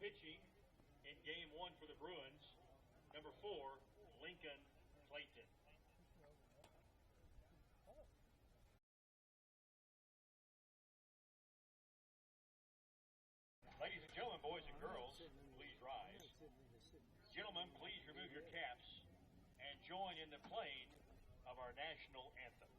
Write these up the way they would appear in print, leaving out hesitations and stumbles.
Pitching in game 1 for the Bruins, number 4, Lincoln Clayton. Ladies and gentlemen, boys and girls, please rise. Gentlemen, please remove your caps and join in the playing of our national anthem.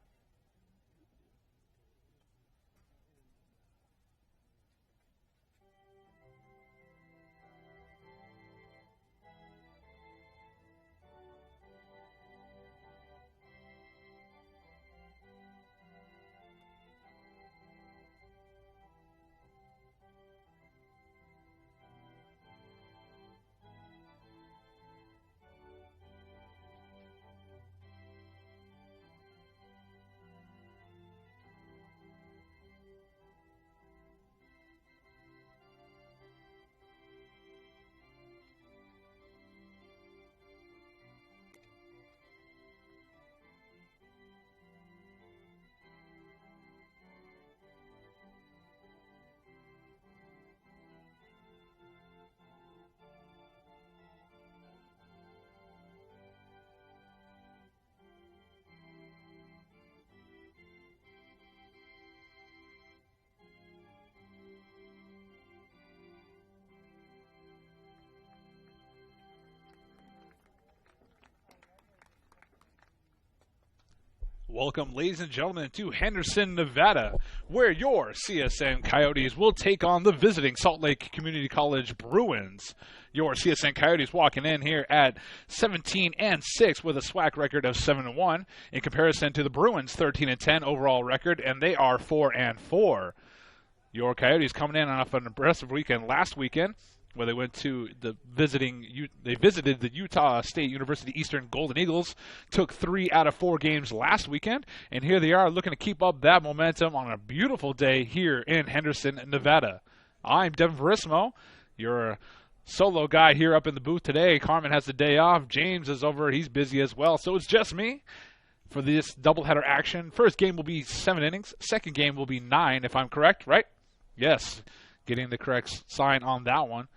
Welcome, ladies and gentlemen, to Henderson, Nevada, where your CSN Coyotes will take on the visiting Salt Lake Community College Bruins. Your CSN Coyotes walking in here at 17-6 with a SWAC record of 7-1 in comparison to the Bruins' 13-10 overall record, and they are 4-4. Your Coyotes coming in off an impressive weekend last weekend, where they went to they visited the Utah State University Eastern Golden Eagles, took 3 out of 4 games last weekend, and here they are looking to keep up that momentum on a beautiful day here in Henderson, Nevada. I'm Devin Verismo, your solo guy here up in the booth today. Carmen has the day off. James is over. He's busy as well, so it's just me for this doubleheader action. First game will be 7 innings. Second game will be 9, if I'm correct, right? Yes, getting the correct sign on that one.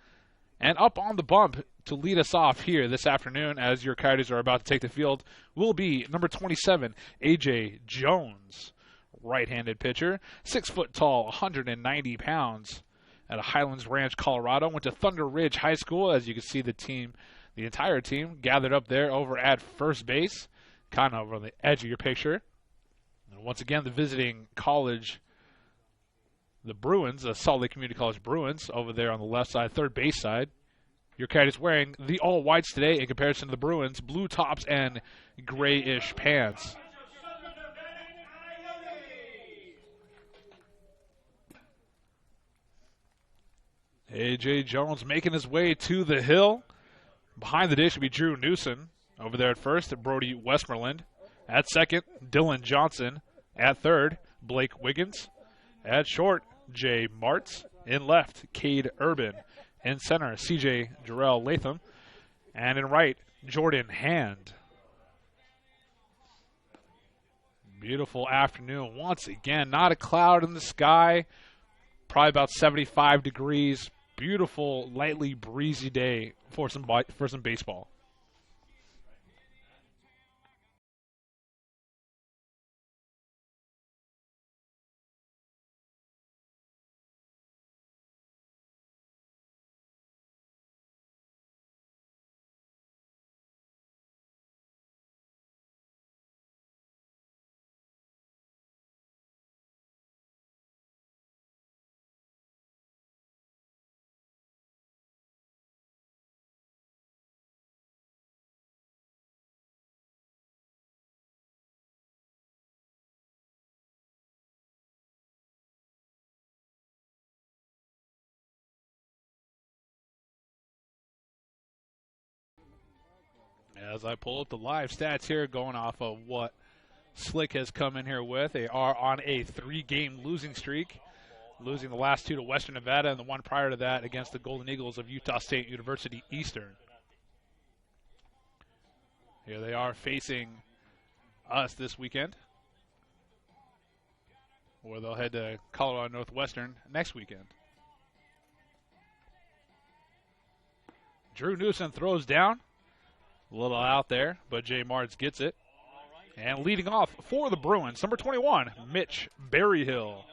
And up on the bump to lead us off here this afternoon as your Coyotes are about to take the field will be number 27, A.J. Jones, right-handed pitcher, 6 foot tall, 190 pounds, at a Highlands Ranch, Colorado. Went to Thunder Ridge High School. As you can see, the entire team gathered up there over at first base, kind of over on the edge of your picture. And once again, the visiting college, the Bruins, the Salt Lake Community College Bruins, over there on the left side, third base side. Your Coyotes wearing the all-whites today in comparison to the Bruins, blue tops and grayish pants. A.J. Jones making his way to the hill. Behind the dish will be Drew Newsom. Over there at first, Brody Westmoreland. At second, Dylan Johnson. At third, Blake Wiggins. At short, Jay Martz. In left, Cade Urban. In center, C.J. Jarrell Latham. And in right, Jordan Hand. Beautiful afternoon once again. Not a cloud in the sky. Probably about 75 degrees. Beautiful, lightly breezy day for some baseball. As I pull up the live stats here, going off of what Slick has come in here with, they are on a 3-game losing streak, losing the last 2 to Western Nevada and the one prior to that against the Golden Eagles of Utah State University Eastern. Here they are facing us this weekend, or they'll head to Colorado Northwestern next weekend. Drew Newsom throws down. A little out there, but Jay Martz gets it. And leading off for the Bruins, number 21, Mitch Berryhill.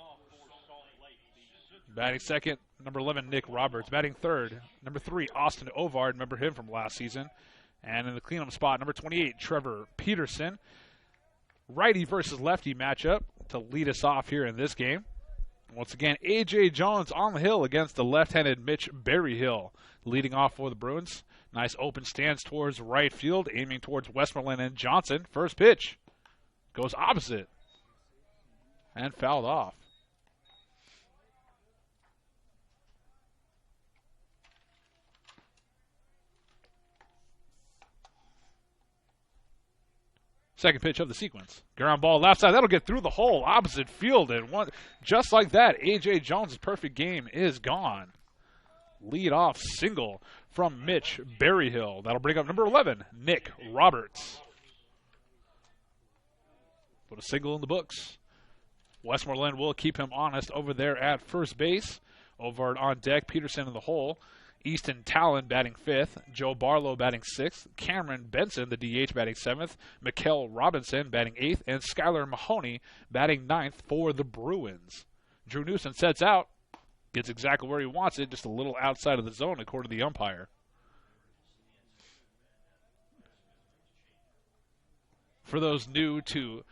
Batting second, number 11, Nick Roberts. Batting third, number 3, Austin Ovard. Remember him from last season. And in the cleanup spot, number 28, Trevor Peterson. Righty versus lefty matchup to lead us off here in this game. Once again, A.J. Jones on the hill against the left-handed Mitch Berryhill. Leading off for the Bruins. Nice open stance towards right field, aiming towards Westmoreland and Johnson. First pitch goes opposite and fouled off. Second pitch of the sequence. Ground ball left side. That'll get through the hole. Opposite field. And one, just like that, A.J. Jones' perfect game is gone. Lead off single from Mitch Berryhill. That'll bring up number 11, Nick Roberts. Put a single in the books. Westmoreland will keep him honest over there at first base. Ovard on deck. Peterson in the hole. Easton Talon batting 5th, Joe Barlow batting 6th, Cameron Benson, the DH, batting 7th, Mikkel Robinson batting 8th, and Skylar Mahoney batting 9th for the Bruins. Drew Newsom sets out, gets exactly where he wants it, just a little outside of the zone according to the umpire. For those new to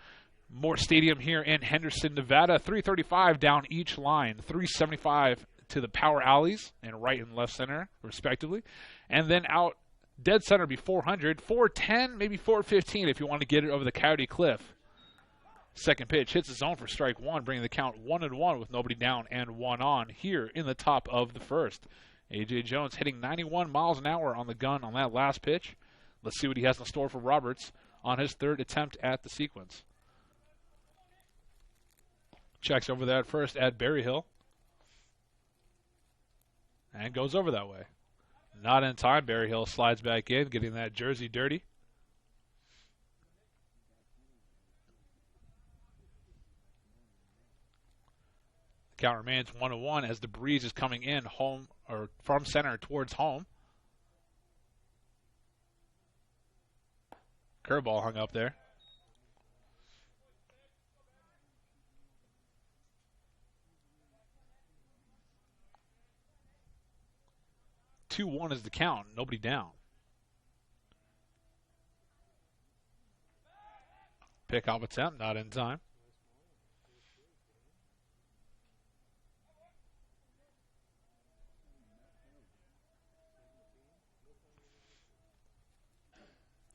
Moore Stadium here in Henderson, Nevada, 335 down each line, 375 to the power alleys and right and left center, respectively. And then out dead center be 400, 410, maybe 415 if you want to get it over the Coyote Cliff. Second pitch hits the zone for strike one, bringing the count 1-1 with nobody down and one on here in the top of the first. A.J. Jones hitting 91 miles an hour on the gun on that last pitch. Let's see what he has in store for Roberts on his third attempt at the sequence. Checks over there at first at Berryhill. And goes over that way. Not in time. Berryhill slides back in, getting that jersey dirty. The count remains 1-1 as the breeze is coming in home or from center towards home. Curveball hung up there. Two-1 is the count. Nobody down. Pick-off attempt, not in time.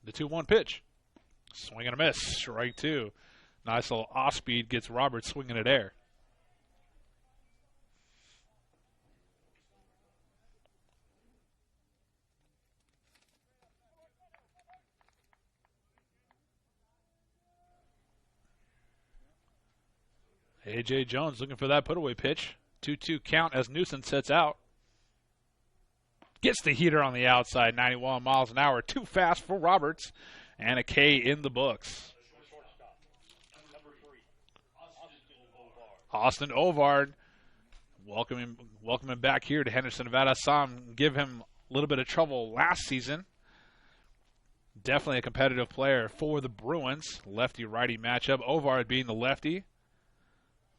The 2-1 pitch. Swing and a miss. Strike two. Nice little off-speed gets Roberts swinging at air. A.J. Jones looking for that put-away pitch. 2-2 count as Newsom sets out. Gets the heater on the outside, 91 miles an hour. Too fast for Roberts. And a K in the books. Austin Ovard. Welcome him back here to Henderson, Nevada. Saw him give him a little bit of trouble last season. Definitely a competitive player for the Bruins. Lefty-righty matchup. Ovard being the lefty.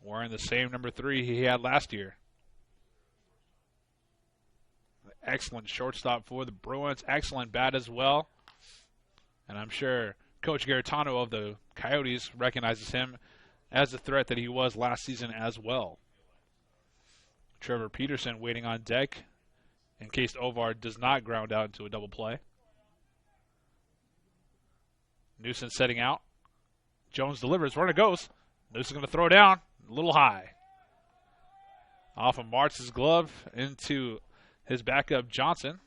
Wearing the same number 3 he had last year. Excellent shortstop for the Bruins. Excellent bat as well. And I'm sure Coach Garitano of the Coyotes recognizes him as the threat that he was last season as well. Trevor Peterson waiting on deck in case Ovard does not ground out into a double play. Newsom setting out. Jones delivers. Runner goes. Newsom's going to throw down. A little high. Off of Martz's glove into his backup Johnson.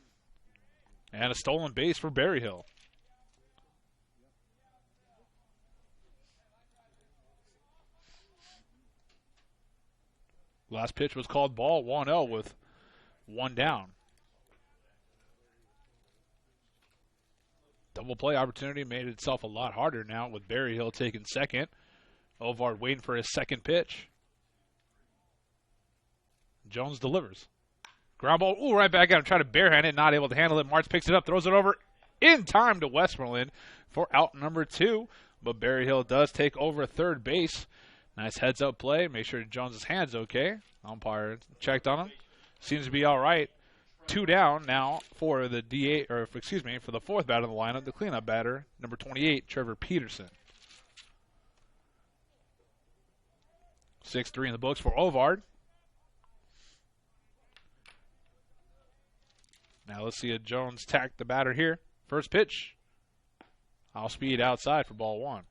And a stolen base for Berryhill. Last pitch was called ball, 1-0 with one down. Double play opportunity made itself a lot harder now with Berryhill taking second. Ovard waiting for his second pitch. Jones delivers. Ground ball. Ooh, right back at him. Try to barehand it. Not able to handle it. Martz picks it up. Throws it over in time to Westmoreland for out number 2. But Berryhill does take over third base. Nice heads-up play. Make sure Jones's hand's okay. Umpire checked on him. Seems to be all right. 2 down now for the for the fourth batter in the lineup, the cleanup batter, number 28, Trevor Peterson. 6-3 in the books for Ovard. Now let's see if Jones tack the batter here. First pitch. Off speed outside for ball 1.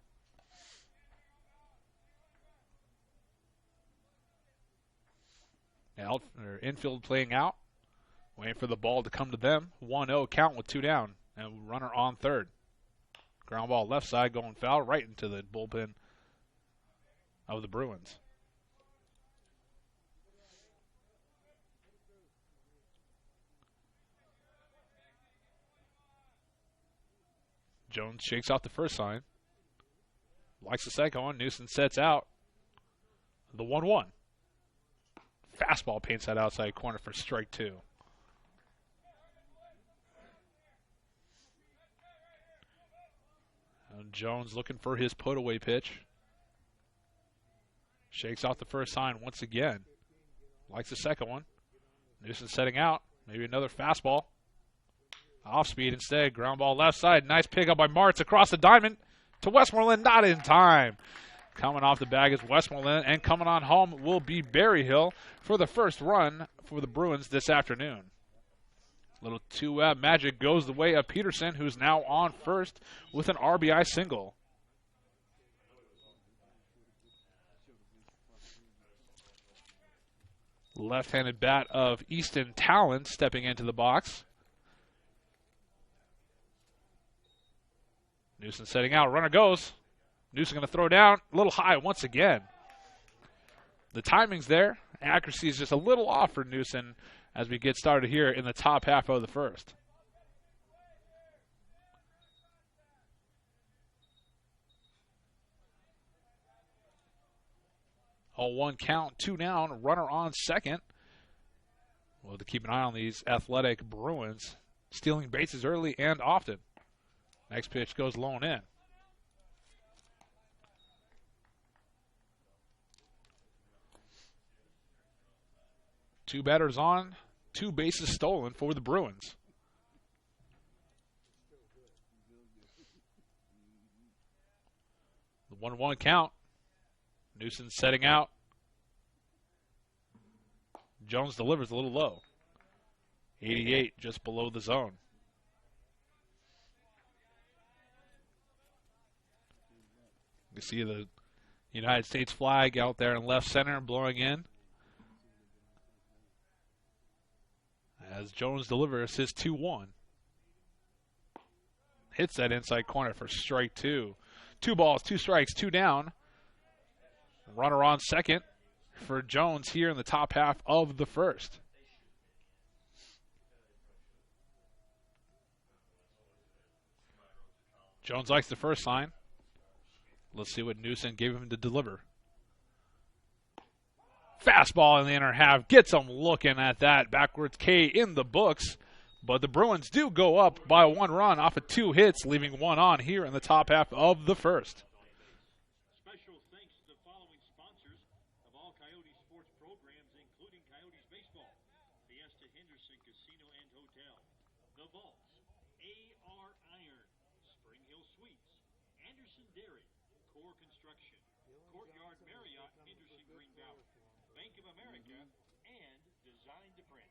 Infield playing out. Waiting for the ball to come to them. 1-0 count with 2 down. And runner on third. Ground ball left side going foul right into the bullpen of the Bruins. Jones shakes out the first sign. Likes the second one. Newsom sets out. The 1-1. Fastball paints that outside corner for strike 2. And Jones looking for his put-away pitch. Shakes out the first sign once again. Likes the second one. Newsom setting out. Maybe another fastball. Off speed instead. Ground ball left side. Nice pickup by Martz across the diamond to Westmoreland. Not in time. Coming off the bag is Westmoreland, and coming on home will be Berryhill for the first run for the Bruins this afternoon. Little 2-out magic goes the way of Peterson, who's now on first with an RBI single. Left-handed bat of Easton Talon stepping into the box. Newsom setting out. Runner goes. Newsom going to throw down. A little high once again. The timing's there. Accuracy is just a little off for Newsom as we get started here in the top half of the first. A 1 count, 2 down, runner on second. We'll have to keep an eye on these athletic Bruins, stealing bases early and often. Next pitch goes low and in. Two batters on, 2 bases stolen for the Bruins. The 1-1 count. Newsom setting out. Jones delivers a little low. 88 just below the zone. You see the United States flag out there in left center blowing in. As Jones delivers his 2-1. Hits that inside corner for strike 2. 2 balls, 2 strikes, 2 down. Runner on second for Jones here in the top half of the first. Jones likes the first sign. Let's see what Newsom gave him to deliver. Fastball in the inner half. Gets him looking at that. Backwards K in the books. But the Bruins do go up by 1 run off of 2 hits, leaving 1 on here in the top half of the first. Special thanks to the following sponsors of all Coyotes sports programs, including Coyotes baseball, Fiesta Henderson Casino and Hotel, The Vaults, A.R. Iron, Spring Hill Suites, Anderson Dairy, Core Construction, Courtyard Marriott, Henderson Green Valley, Bank of America, and Design to Print.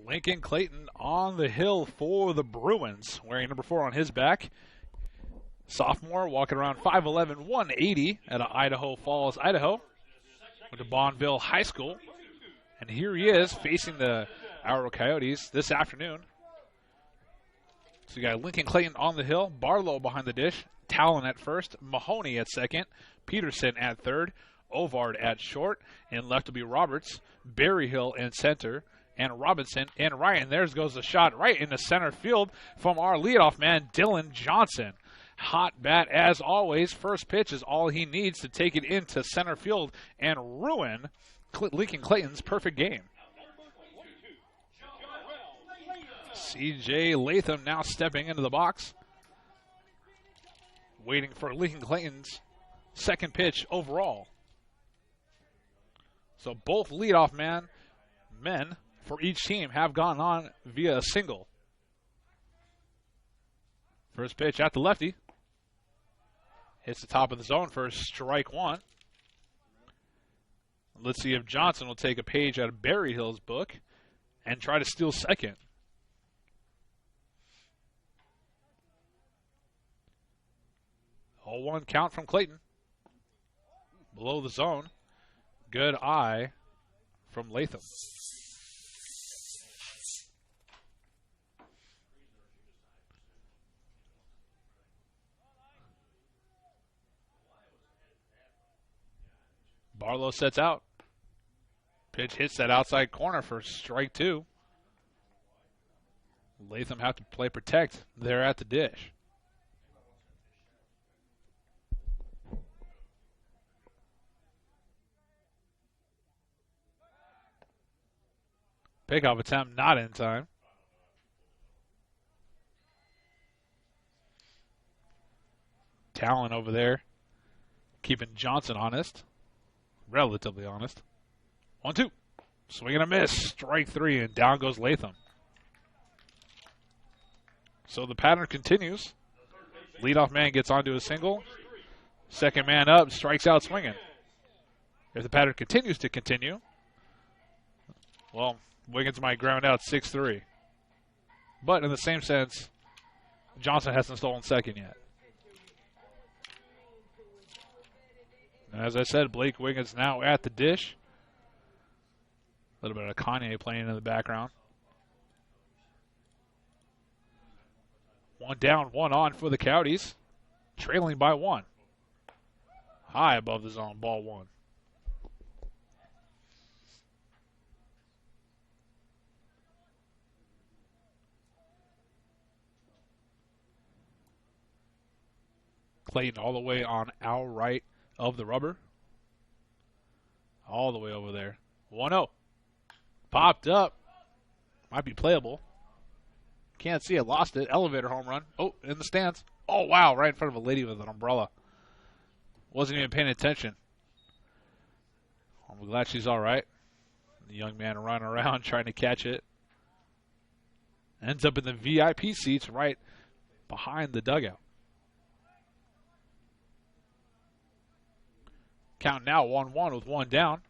Lincoln Clayton on the hill for the Bruins, wearing number 4 on his back. Sophomore, walking around 5'11", 180 out of Idaho Falls, Idaho. Went to Bonneville High School. And here he is facing the Auro Coyotes this afternoon. So you got Lincoln Clayton on the hill, Barlow behind the dish, Talon at first, Mahoney at second, Peterson at third, Ovard at short, and left will be Roberts, Berryhill in center, and Robinson and Ryan. There goes the shot right into center field from our leadoff man, Dylan Johnson. Hot bat as always. First pitch is all he needs to take it into center field and ruin Lincoln Clayton's perfect game. C.J. Latham now stepping into the box, waiting for Lincoln Clayton's second pitch overall. So both leadoff men for each team have gone on via a single. First pitch at the lefty. Hits the top of the zone for strike one. Let's see if Johnson will take a page out of Berryhill's book and try to steal second. 0-1 count from Clayton. Below the zone. Good eye from Latham. Barlow sets out. Pitch hits that outside corner for strike two. Latham have to play protect there at the dish. Pickoff attempt not in time. Talon over there keeping Johnson honest. Relatively honest. 1-2. Swing and a miss. Strike three, and down goes Latham. So the pattern continues. Leadoff man gets onto a single. Second man up, strikes out swinging. If the pattern continues to continue, well, Wiggins might ground out 6-3. But in the same sense, Johnson hasn't stolen second yet. And as I said, Blake Wiggins now at the dish. A little bit of Kanye playing in the background. One down, one on for the Coyotes. Trailing by one. High above the zone, ball one. Clayton all the way on our right of the rubber. All the way over there. 1-0. Popped up. Might be playable. Can't see it. Lost it. Elevator home run. Oh, in the stands. Oh, wow. Right in front of a lady with an umbrella. Wasn't even paying attention. I'm glad she's all right. The young man running around trying to catch it. Ends up in the VIP seats right behind the dugout. Count now 1-1 with one down.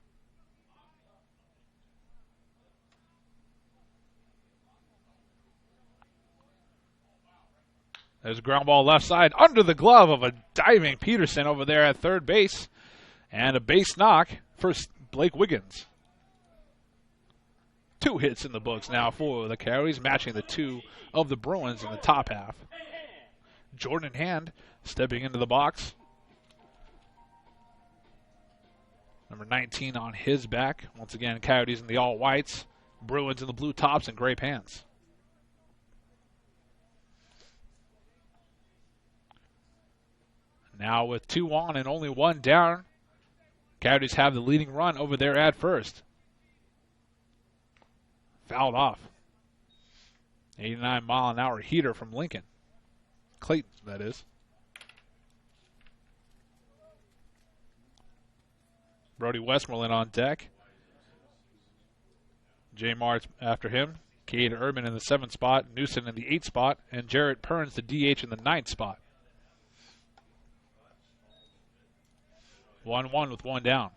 There's a ground ball left side under the glove of a diving Peterson over there at third base. And a base knock for Blake Wiggins. 2 hits in the books now for the Coyotes, matching the 2 of the Bruins in the top half. Jordan Hand stepping into the box. Number 19 on his back. Once again, Coyotes in the all-whites. Bruins in the blue tops and gray pants. Now with 2 on and only 1 down, Coyotes have the leading run over there at first. Fouled off. 89-mile-an-hour heater from Lincoln. Clayton, that is. Brody Westmoreland on deck. Jay Martz after him. Cade Urban in the 7th spot. Newsom in the 8th spot. And Jarrett Perns, the DH, in the 9th spot. 1-1 with 1 down.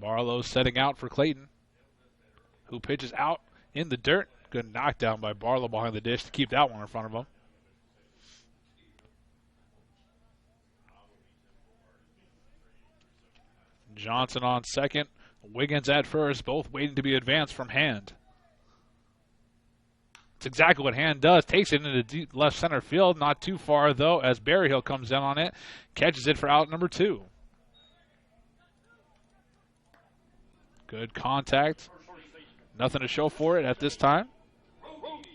Barlow setting out for Clayton, who pitches out in the dirt. Good knockdown by Barlow behind the dish to keep that one in front of him. Johnson on second. Wiggins at first, both waiting to be advanced from Hand. It's exactly what Hand does. Takes it into deep left center field. Not too far, though, as Berryhill comes in on it. Catches it for out number 2. Good contact. Nothing to show for it at this time.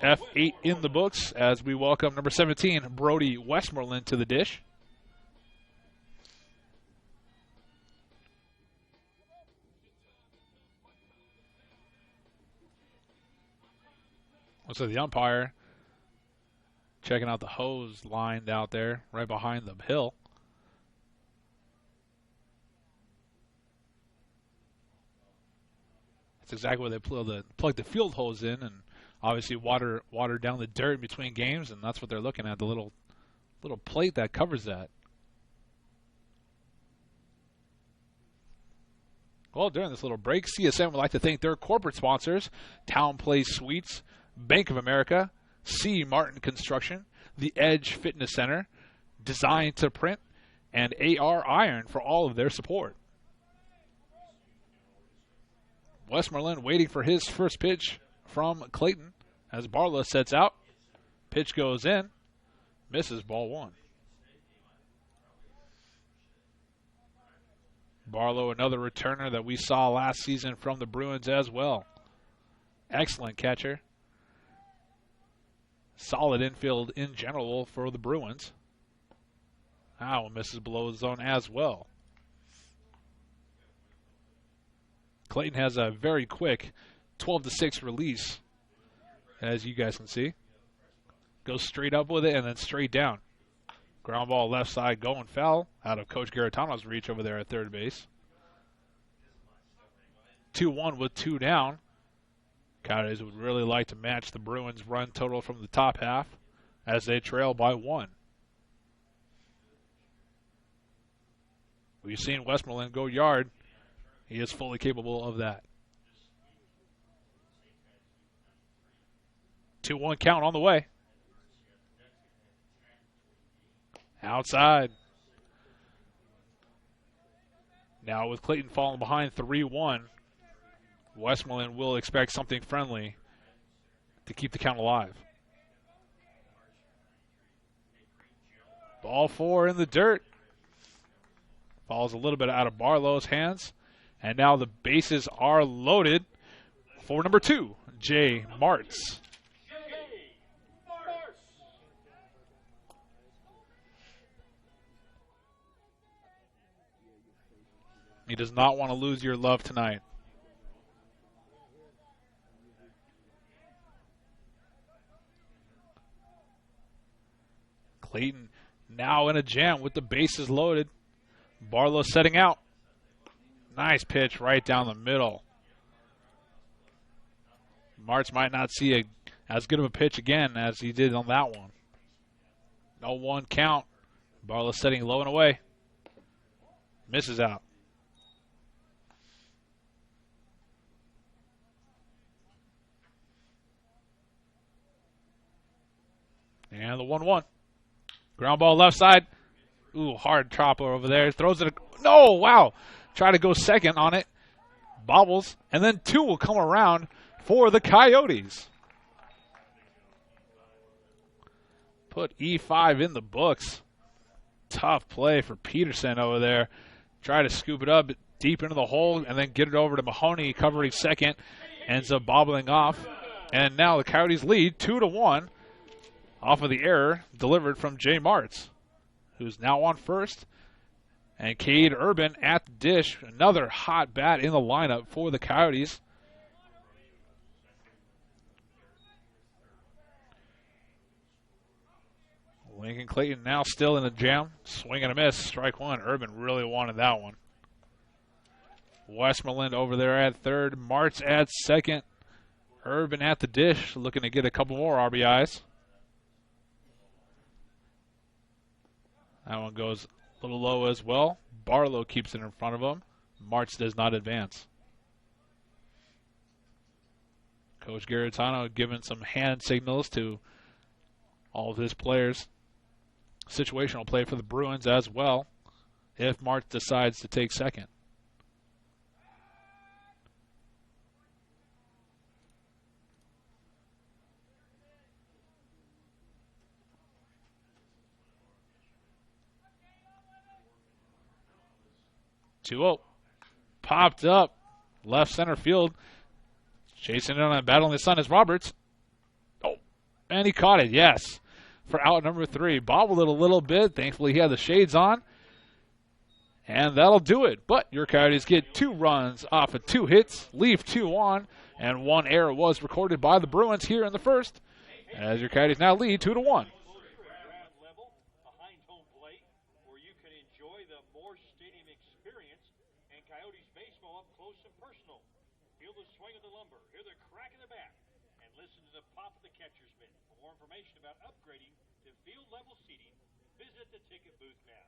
F8 in the books as we welcome number 17, Brody Westmoreland, to the dish. Looks like the umpire checking out the hose lined out there right behind the hill. That's exactly where they plug the field hose in and obviously water down the dirt between games, and that's what they're looking at, the little plate that covers that. Well, during this little break, CSN would like to thank their corporate sponsors, Town Place Suites, Bank of America, C. Martin Construction, The Edge Fitness Center, Design to Print, and AR Iron for all of their support. Westmoreland waiting for his first pitch from Clayton as Barlow sets out. Pitch goes in, misses, ball 1. Barlow, another returner that we saw last season from the Bruins as well. Excellent catcher. Solid infield in general for the Bruins. Now misses below the zone as well. Clayton has a very quick 12-6 release, as you guys can see. Goes straight up with it and then straight down. Ground ball left side going foul out of Coach Garitano's reach over there at third base. 2-1 with 2 down. Coyotes would really like to match the Bruins' run total from the top half as they trail by 1. We've seen Westmoreland go yard. He is fully capable of that. 2-1 count on the way. Outside. Now with Clayton falling behind 3-1, Westmoreland will expect something friendly to keep the count alive. Ball 4 in the dirt. Falls a little bit out of Barlow's hands. And now the bases are loaded for number 2, Jay Martz. He does not want to lose your love tonight. Clayton now in a jam with the bases loaded. Barlow setting out. Nice pitch right down the middle. Martz might not see as good of a pitch again as he did on that one. 0-1 count. Barlow setting low and away. Misses out. And the 1-1. Ground ball left side. Ooh, hard chopper over there. Throws it. No, wow. Try to go second on it. Bobbles. And then 2 will come around for the Coyotes. Put E5 in the books. Tough play for Peterson over there. Try to scoop it up deep into the hole and then get it over to Mahoney, covering second. Ends up bobbling off. And now the Coyotes lead 2-1 off of the error delivered from Jay Martz, who's now on first. And Cade Urban at the dish. Another hot bat in the lineup for the Coyotes. Lincoln Clayton now still in the jam. Swing and a miss. Strike 1. Urban really wanted that one. Westmoreland over there at third. Martz at second. Urban at the dish, looking to get a couple more RBIs. That one goes a little low as well. Barlow keeps it in front of him. Martz does not advance. Coach Garitano giving some hand signals to all of his players. Situational play for the Bruins as well, if Martz decides to take second. Two-0. Popped up. Left center field. Chasing it on and battling the sun is Roberts. Oh, and he caught it, yes. For out number 3. Bobbled it a little bit. Thankfully, he had the shades on. And that'll do it. But your Coyotes get 2 runs off of 2 hits, leave 2 on, and 1 error was recorded by the Bruins here in the first, as your Coyotes now lead 2-1. For more information about upgrading to field level seating, visit the ticket booth now.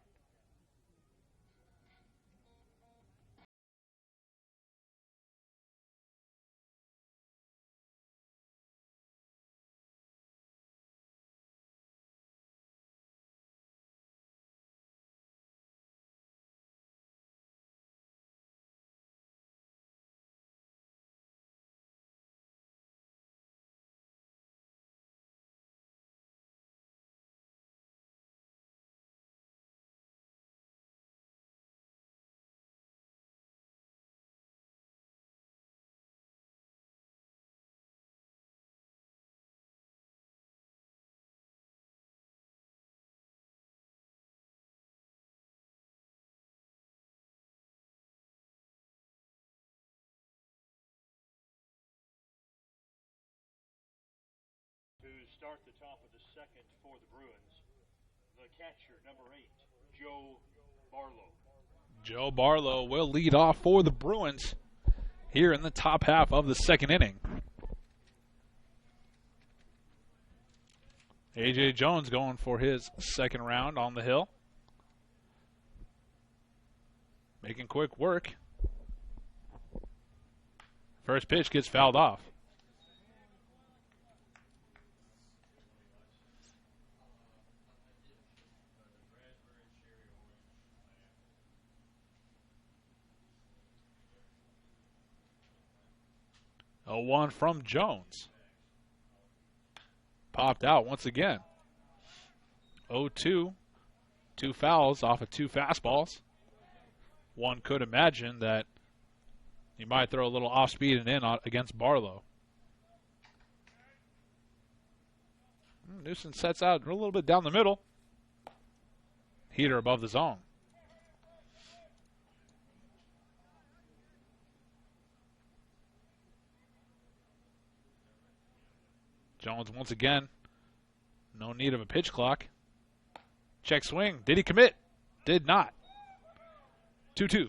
To start the top of the second for the Bruins, the catcher, number 8, Joe Barlow. Joe Barlow will lead off for the Bruins here in the top half of the second inning. A.J. Jones going for his second round on the hill. Making quick work. First pitch gets fouled off. A 1 from Jones. Popped out once again. 0-2. 2 fouls off of 2 fastballs. One could imagine that he might throw a little off speed and in against Barlow. Newsom sets out a little bit down the middle. Heater above the zone. Jones once again. No need of a pitch clock. Check swing. Did he commit? Did not. 2-2.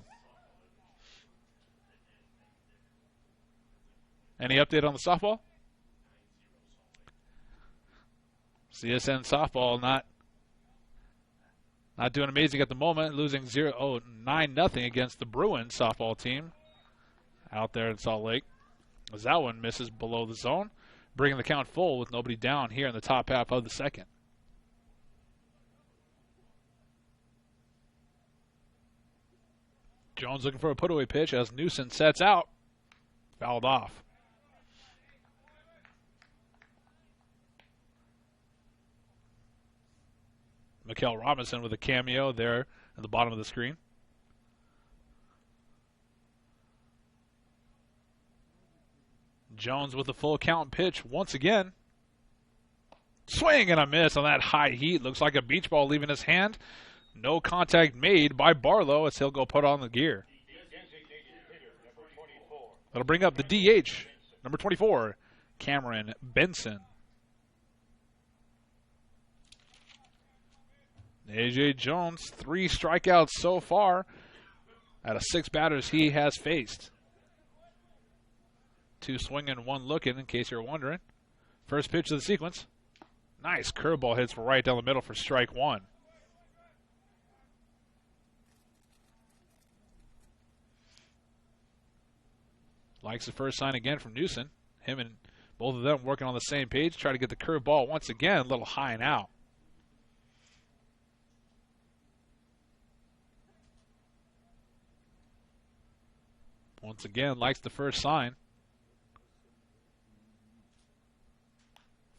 Any update on the softball? CSN softball not doing amazing at the moment, losing 9-0 against the Bruins softball team out there in Salt Lake. As that one misses below the zone, bringing the count full with nobody down here in the top half of the second. Jones looking for a put-away pitch as Newsom sets out. Fouled off. Mikael Robinson with a cameo there at the bottom of the screen. Jones with a full count pitch once again. Swing and a miss on that high heat. Looks like a beach ball leaving his hand. No contact made by Barlow as he'll go put on the gear. That'll bring up the DH, number 24, Cameron Benson. A.J. Jones, 3 strikeouts so far out of 6 batters he has faced. 2 swinging, 1 looking, in case you're wondering. First pitch of the sequence. Nice curveball hits right down the middle for strike 1. Likes the first sign again from Newson. Him and both of them working on the same page. Try to get the curve ball once again, a little high and out. Once again, likes the first sign.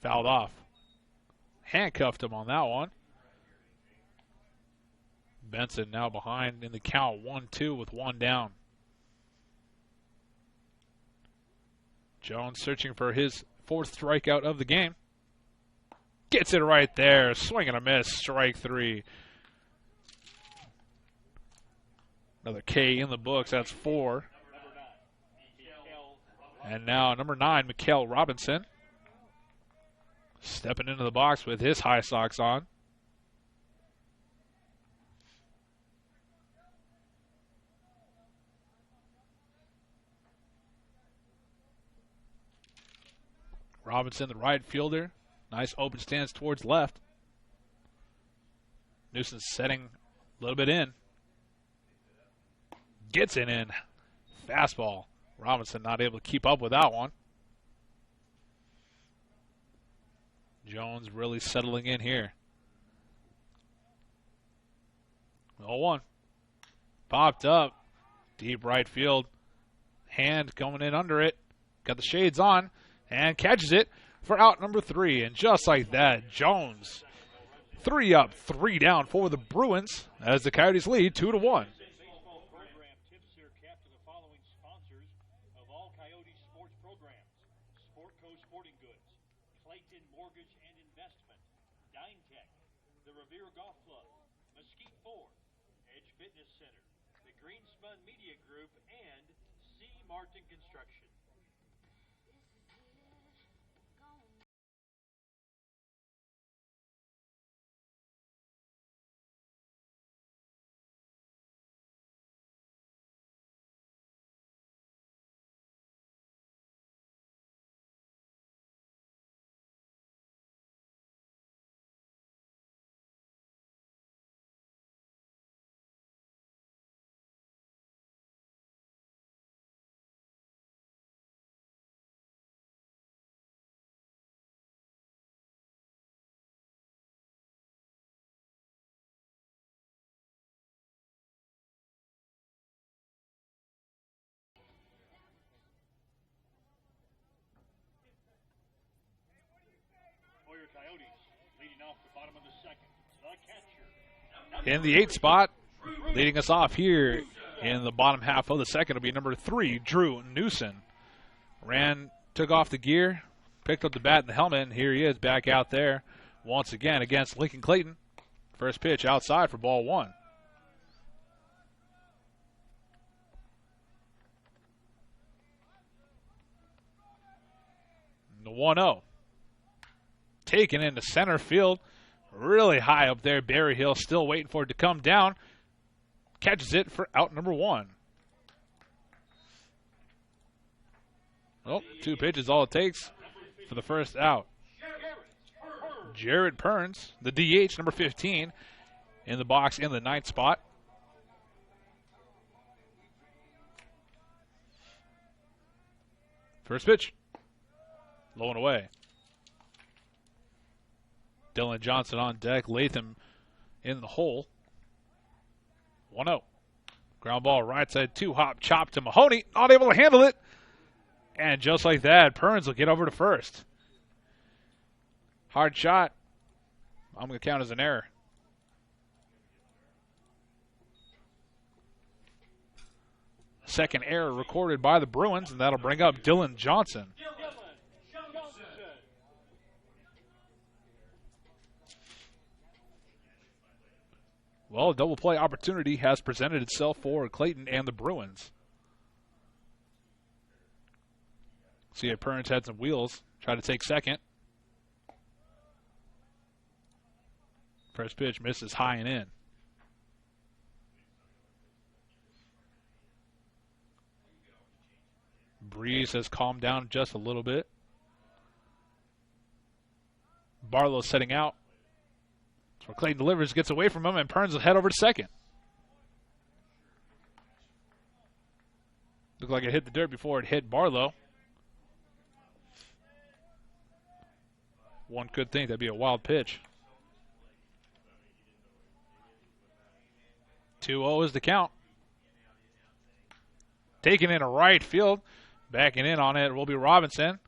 Fouled off. Handcuffed him on that one. Benson now behind in the count 1-2 with one down. Jones searching for his fourth strikeout of the game. Gets it right there. Swing and a miss. Strike three. Another K in the books. That's 4. And now number 9, Mikael Robinson. Stepping into the box with his high socks on. Robinson, the right fielder. Nice open stance towards left. Newson's setting a little bit in. Gets it in. Fastball. Robinson not able to keep up with that one. Jones really settling in here. 0-1. Popped up. Deep right field. Hand coming in under it. Got the shades on. And catches it for out number 3. And just like that, Jones 3 up, 3 down for the Bruins as the Coyotes lead 2-1. Media Group and C. Martin Construction. Coyotes leading off the bottom of the second. The catcher. In the 8th spot, leading us off here in the bottom half of the second will be number 3, Drew Newson. Took off the gear, picked up the bat and the helmet, and here he is back out there once again against Lincoln Clayton. First pitch outside for ball 1. The 1-0. Taken into center field. Really high up there. Berryhill still waiting for it to come down. Catches it for out number 1. Oh, 2 pitches all it takes for the first out. Jared Perns, the DH, number 15, in the box in the 9th spot. First pitch. Low and away. Dylan Johnson on deck. Latham in the hole. 1-0. Ground ball right side, 2-hop chop to Mahoney. Not able to handle it. And just like that, Perns will get over to first. Hard shot. I'm going to count as an error. Second error recorded by the Bruins, and that'll bring up Dylan Johnson. Well, a double play opportunity has presented itself for Clayton and the Bruins. See, Perns had some wheels. Try to take second. First pitch misses high and in. Breeze has calmed down just a little bit. Barlow setting out. So Clayton delivers, gets away from him, and Perns will head over to second. Looked like it hit the dirt before it hit Barlow. One could think that'd be a wild pitch. 2-0 is the count. Taking in a right field. Backing in on it will be Robinson.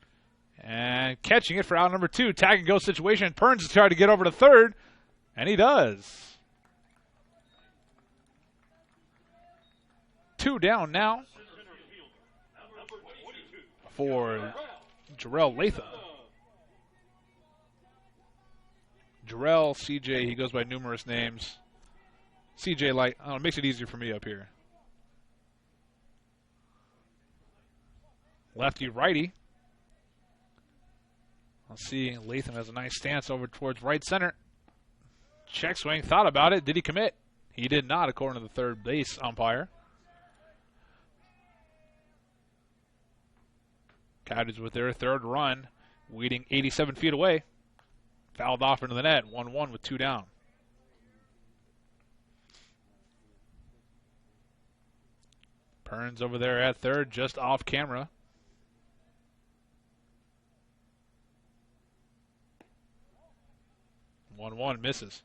And catching it for out number 2. Tag and go situation. Perns is trying to get over to third. And he does. 2 down now for Jarrell Latham. Jarrell, CJ, he goes by numerous names. CJ, like, I don't know, it makes it easier for me up here. Lefty, righty. Let's see, Latham has a nice stance over towards right center. Check swing, thought about it. Did he commit? He did not, according to the third base umpire. Coyotes with their third run, weeding 87 feet away. Fouled off into the net, 1-1 with 2 down. Perns over there at third, just off camera. One misses.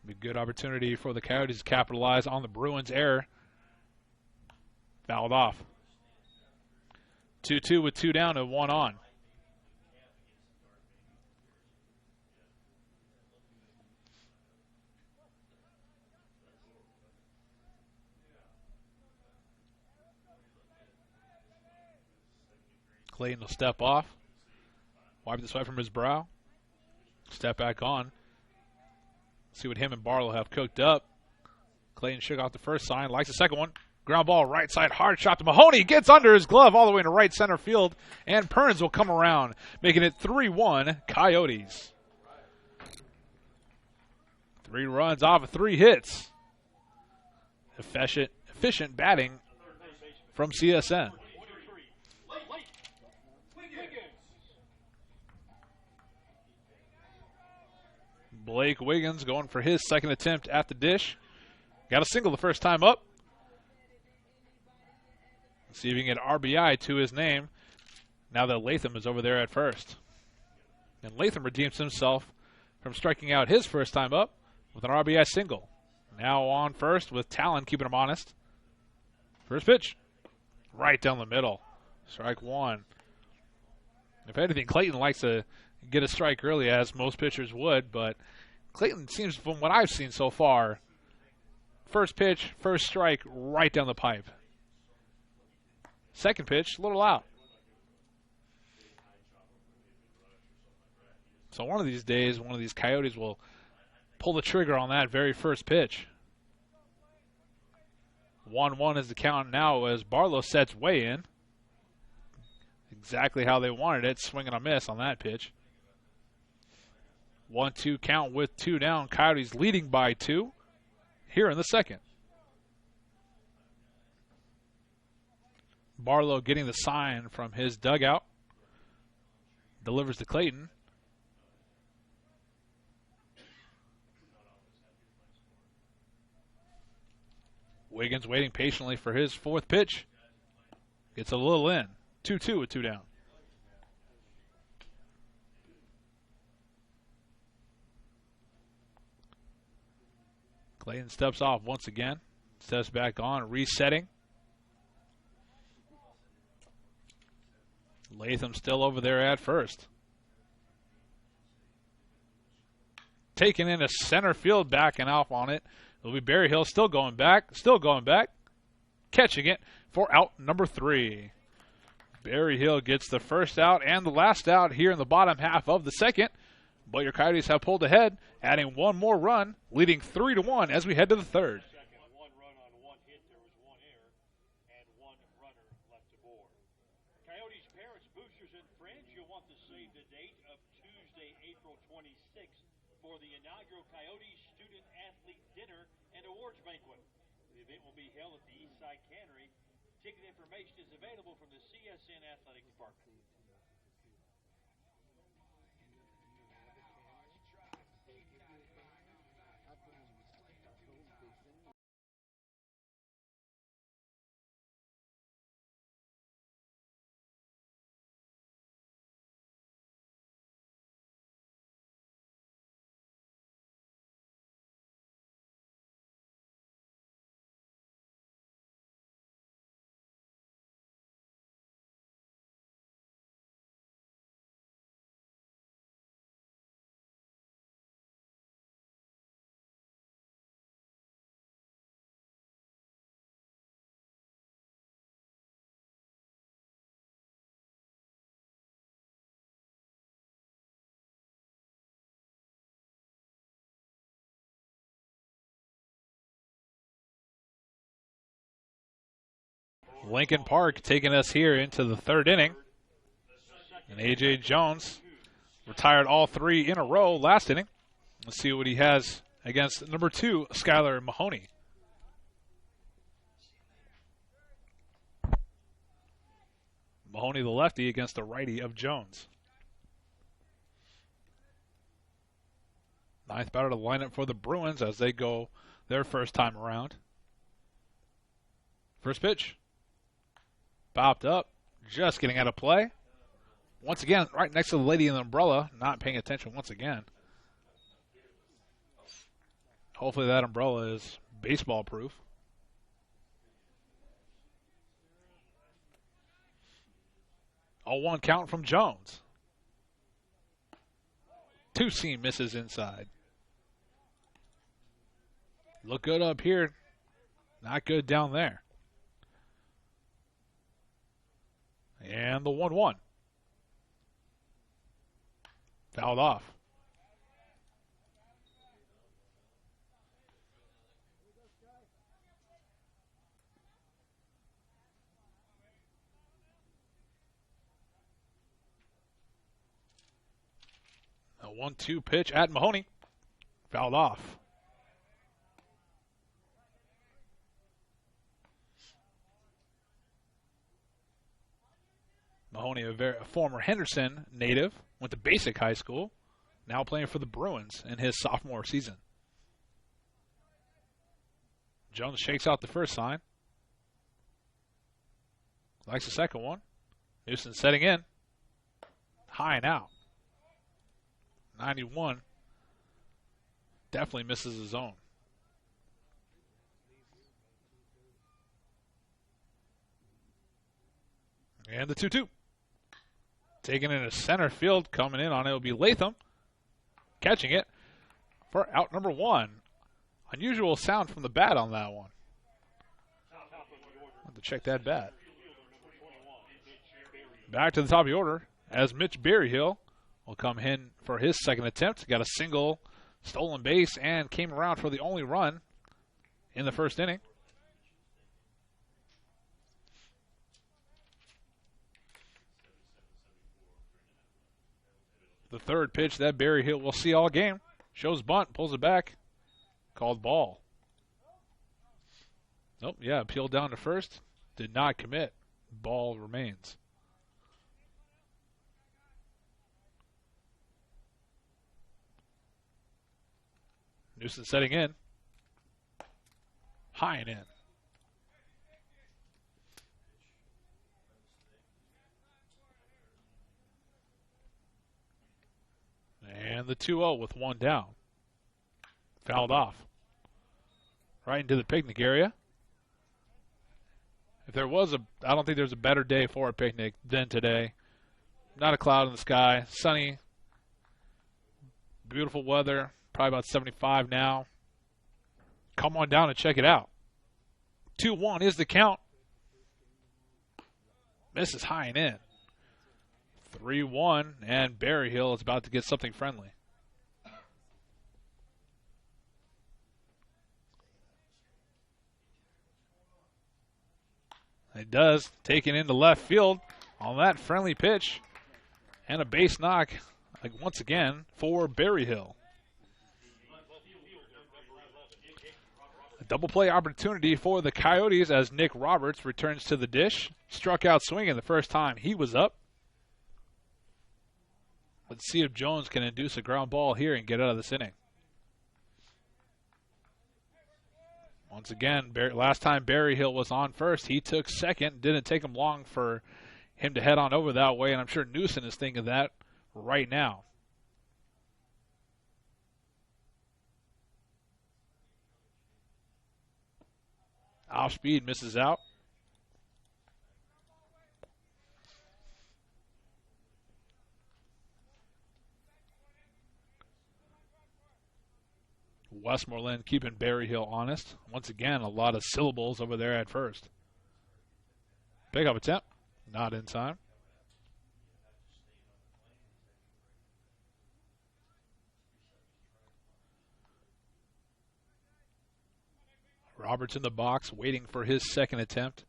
Be a good opportunity for the Coyotes to capitalize on the Bruins' error. Fouled off. 2-2 with 2 down and 1 on. Clayton will step off, wipe the sweat from his brow, step back on. See what him and Barlow have cooked up. Clayton shook off the first sign, likes the second one. Ground ball, right side, hard shot to Mahoney. Gets under his glove all the way to right center field, and Perns will come around, making it 3-1 Coyotes. 3 runs off of 3 hits. Efficient batting from CSN. Blake Wiggins going for his second attempt at the dish. Got a single the first time up. Let's see if he can get RBI to his name now that Latham is over there at first. And Latham redeems himself from striking out his first time up with an RBI single. Now on first with Talon keeping him honest. First pitch. Right down the middle. Strike 1. If anything, Clayton likes to get a strike early, as most pitchers would, but Clayton seems, from what I've seen so far, first pitch, first strike, right down the pipe. Second pitch, a little out. So one of these days, one of these Coyotes will pull the trigger on that very first pitch. 1-1 is the count now as Barlow sets way in. Exactly how they wanted it, swing and a miss on that pitch. 1-2 count with 2 down. Coyotes leading by 2 here in the second. Barlow getting the sign from his dugout. Delivers to Clayton. Wiggins waiting patiently for his fourth pitch. Gets a little in. 2-2 with 2 down. Clayton steps off once again. Steps back on, resetting. Latham still over there at first. Taking in a center field, backing off on it. It'll be Barry Hill still going back. Catching it for out number 3. Barry Hill gets the first out and the last out here in the bottom half of the second. But your Coyotes have pulled ahead, adding one more run, leading 3-1 as we head to the third. One run on 1 hit, there was 1 error, and 1 runner left aboard. Coyotes parents, boosters, and friends, you'll want to save the date of Tuesday, April 26th for the inaugural Coyotes Student Athlete Dinner and Awards Banquet. The event will be held at the Eastside Cannery. Ticket information is available from the CSN Athletic Department. Lincoln Park taking us here into the third inning. And A.J. Jones retired all 3 in a row last inning. Let's see what he has against number 2, Skylar Mahoney. Mahoney, the lefty, against the righty of Jones. 9th batter to line up for the Bruins as they go their first time around. First pitch. Popped up. Just getting out of play. Once again, right next to the lady in the umbrella. Not paying attention once again. Hopefully that umbrella is baseball proof. A 1 count from Jones. 2-seam misses inside. Look good up here. Not good down there. And the 1-1. Fouled off. A 1-2 pitch at Mahoney. Fouled off. Mahoney, a former Henderson native, went to basic high school, now playing for the Bruins in his sophomore season. Jones shakes out the first sign. Likes the second one. Newson setting in. High and out. 91. Definitely misses his zone. And the 2-2. Taken into center field. Coming in on it will be Latham. Catching it for out number 1. Unusual sound from the bat on that one. Have to check that bat. Back to the top of the order as Mitch Berryhill will come in for his second attempt. Got a single, stolen base, and came around for the only run in the first inning. The third pitch that Berryhill will see all game. Shows bunt, pulls it back. Called ball. Nope, yeah, peeled down to first. Did not commit. Ball remains. Newson setting in. High and in. And the 2-0 with 1 down. Fouled off. Right into the picnic area. If there was I don't think there's a better day for a picnic than today. Not a cloud in the sky. Sunny. Beautiful weather. Probably about 75 now. Come on down and check it out. 2-1 is the count. Misses high and in. 3-1, and Berryhill is about to get something friendly. It does. Taken into left field on that friendly pitch. And a base knock, like once again, for Berryhill. A double play opportunity for the Coyotes as Nick Roberts returns to the dish. Struck out swinging the first time he was up. Let's see if Jones can induce a ground ball here and get out of this inning. Once again, last time Berryhill was on first, he took second. Didn't take him long for him to head on over that way, and I'm sure Newson is thinking that right now. Off speed, misses out. Westmoreland keeping Berryhill honest. Once again, a lot of syllables over there at first. Pickup attempt. Not in time. Roberts in the box waiting for his second attempt.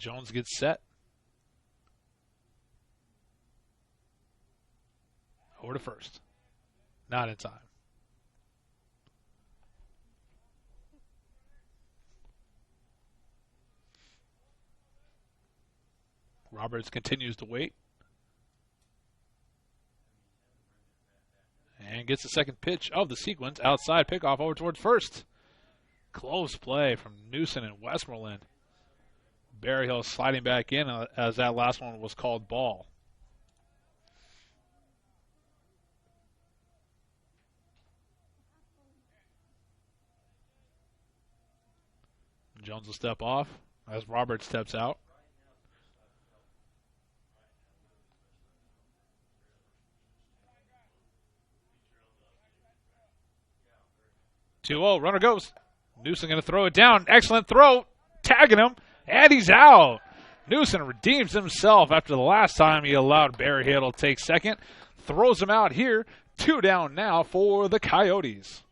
Jones gets set. Over to first. Not in time. Roberts continues to wait. And gets the second pitch of the sequence. Outside pickoff over towards first. Close play from Newson and Westmoreland. Berryhill sliding back in as that last one was called ball. Jones will step off as Roberts steps out. 2-0, runner goes. Newsom going to throw it down. Excellent throw. Tagging him, and he's out. Newsom redeems himself after the last time he allowed Berryhill to take second. Throws him out here. 2 down now for the Coyotes.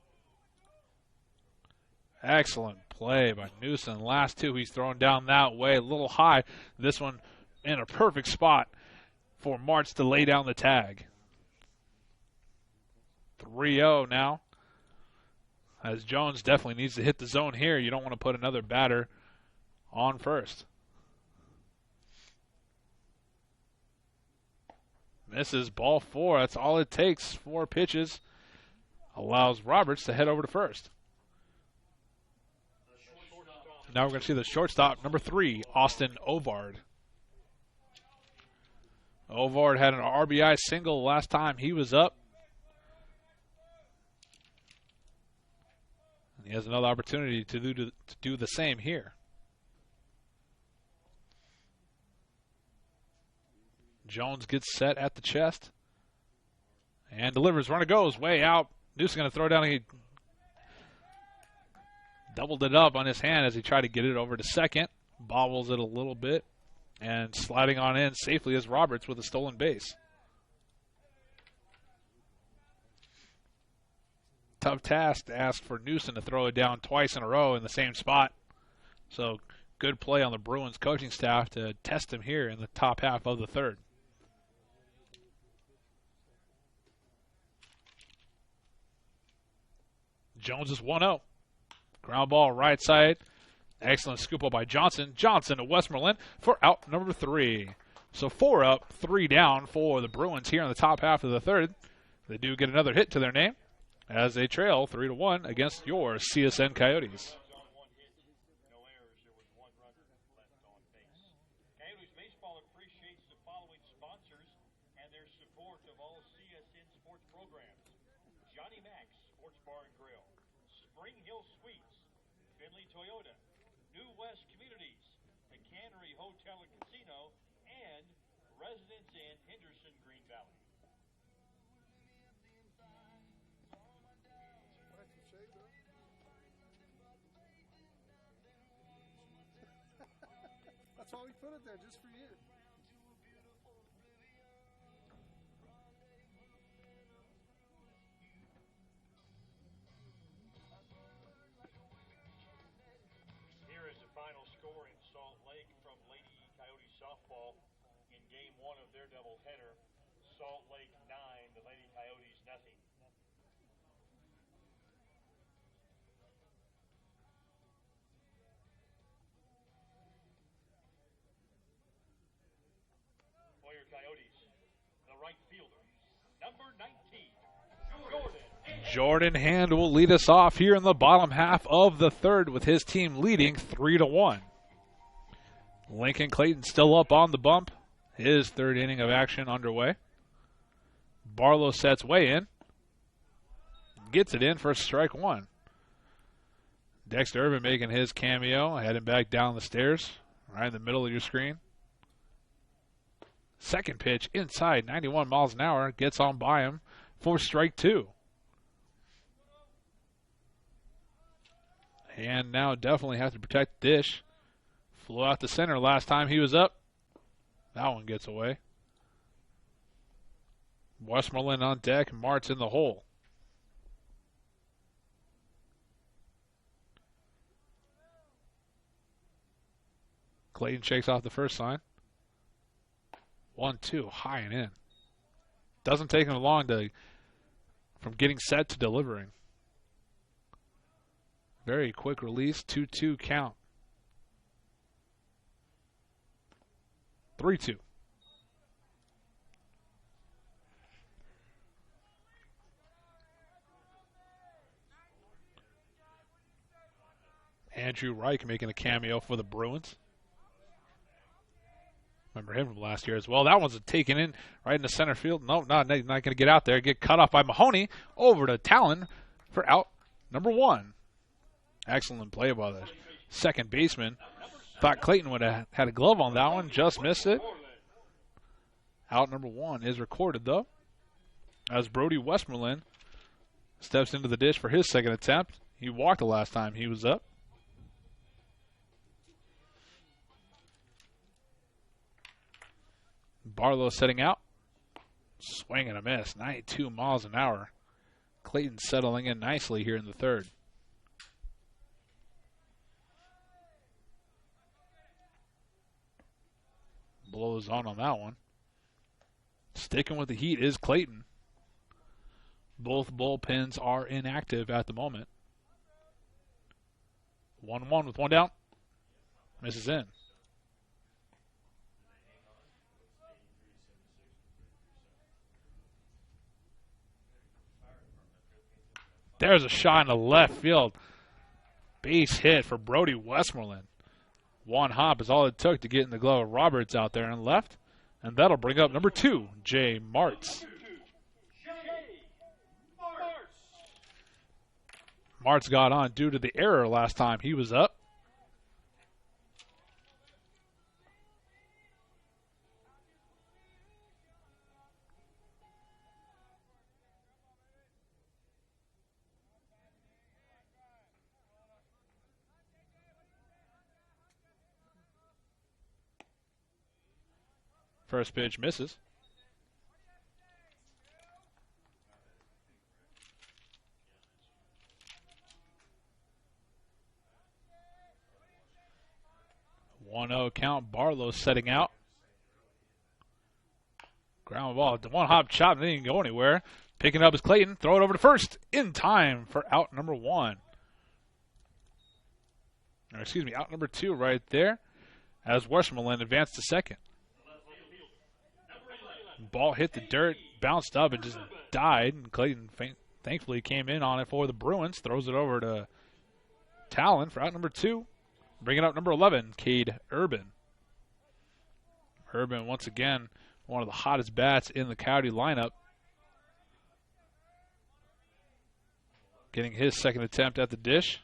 Excellent play by Newsom. Last 2 he's thrown down that way, a little high. This one in a perfect spot for Martz to lay down the tag. 3-0 now. As Jones definitely needs to hit the zone here. You don't want to put another batter on first. Misses ball 4. That's all it takes. 4 pitches. Allows Roberts to head over to first. Now we're going to see the shortstop, number 3, Austin Ovard. Ovard had an RBI single last time he was up. And he has another opportunity to do the same here. Jones gets set at the chest and delivers. Runner goes way out. Newsom going to throw down. He doubled it up on his hand as he tried to get it over to second. Bobbles it a little bit and sliding on in safely is Roberts with a stolen base. Tough task to ask for Newsom to throw it down twice in a row in the same spot. So good play on the Bruins coaching staff to test him here in the top half of the third. Jones is 1-0. Ground ball right side. Excellent scoop up by Johnson. Johnson to Westmoreland for out number 3. So 4 up, 3 down for the Bruins here in the top half of the third. They do get another hit to their name as they trail 3-1 against your CSN Coyotes. Coyotes Baseball appreciates the following sponsors and their support of all CSN sports programs. Johnny Mac's Sports Bar and Grill, Spring Hill Suites, Finley Toyota, New West Communities, the Cannery Hotel and Casino, and Residence Inn, Henderson, Green Valley. That's why we put it there, just for you. Here is the final score in Salt Lake from Lady Coyote softball in Game 1 of their doubleheader. Salt Lake 9, the Lady Coyotes nothing. For your Coyotes, the right fielder, number 19, Jordan Hand will lead us off here in the bottom half of the third with his team leading 3-1. Lincoln Clayton still up on the bump. His third inning of action underway. Barlow sets way in. Gets it in for strike 1. Dexter Urban making his cameo, heading back down the stairs, right in the middle of your screen. Second pitch inside, 91 miles an hour, gets on by him for strike 2. And now definitely have to protect the dish. Flew out the center last time he was up. That one gets away. Westmoreland on deck, Martz in the hole. Clayton shakes off the first sign. 1-2, high and in. Doesn't take him long from getting set to delivering. Very quick release, 2-2 count. 3-2. Andrew Reich making a cameo for the Bruins. Remember him from last year as well. That one's taken in right into center field. No, not going to get out there. Get cut off by Mahoney. Over to Talon for out number 1. Excellent play by the second baseman. Thought Clayton would have had a glove on that one. Just missed it. Out number 1 is recorded, though, as Brody Westmoreland steps into the dish for his second attempt. He walked the last time he was up. Barlow setting out. Swing and a miss. 92 miles an hour. Clayton settling in nicely here in the third. Blows on that one. Sticking with the heat is Clayton. Both bullpens are inactive at the moment. 1-1 with one down. Misses in. There's a shot in the left field. Base hit for Brody Westmoreland. One hop is all it took to get in the glove of Roberts out there and left. And that'll bring up number 2, Jay Martz. Martz got on due to the error last time he was up. First pitch misses. One-0 count. Barlow setting out. Ground ball. The one hop chop didn't go anywhere. Picking up is Clayton. Throw it over to first in time for out number 1. Or excuse me, out number 2 right there as Westmoreland advanced to second. Ball hit the dirt, bounced up, and just died. And Clayton thankfully came in on it for the Bruins. Throws it over to Talon for out number 2. Bringing up number 11, Cade Urban. Urban, once again, one of the hottest bats in the Coyote lineup. Getting his second attempt at the dish.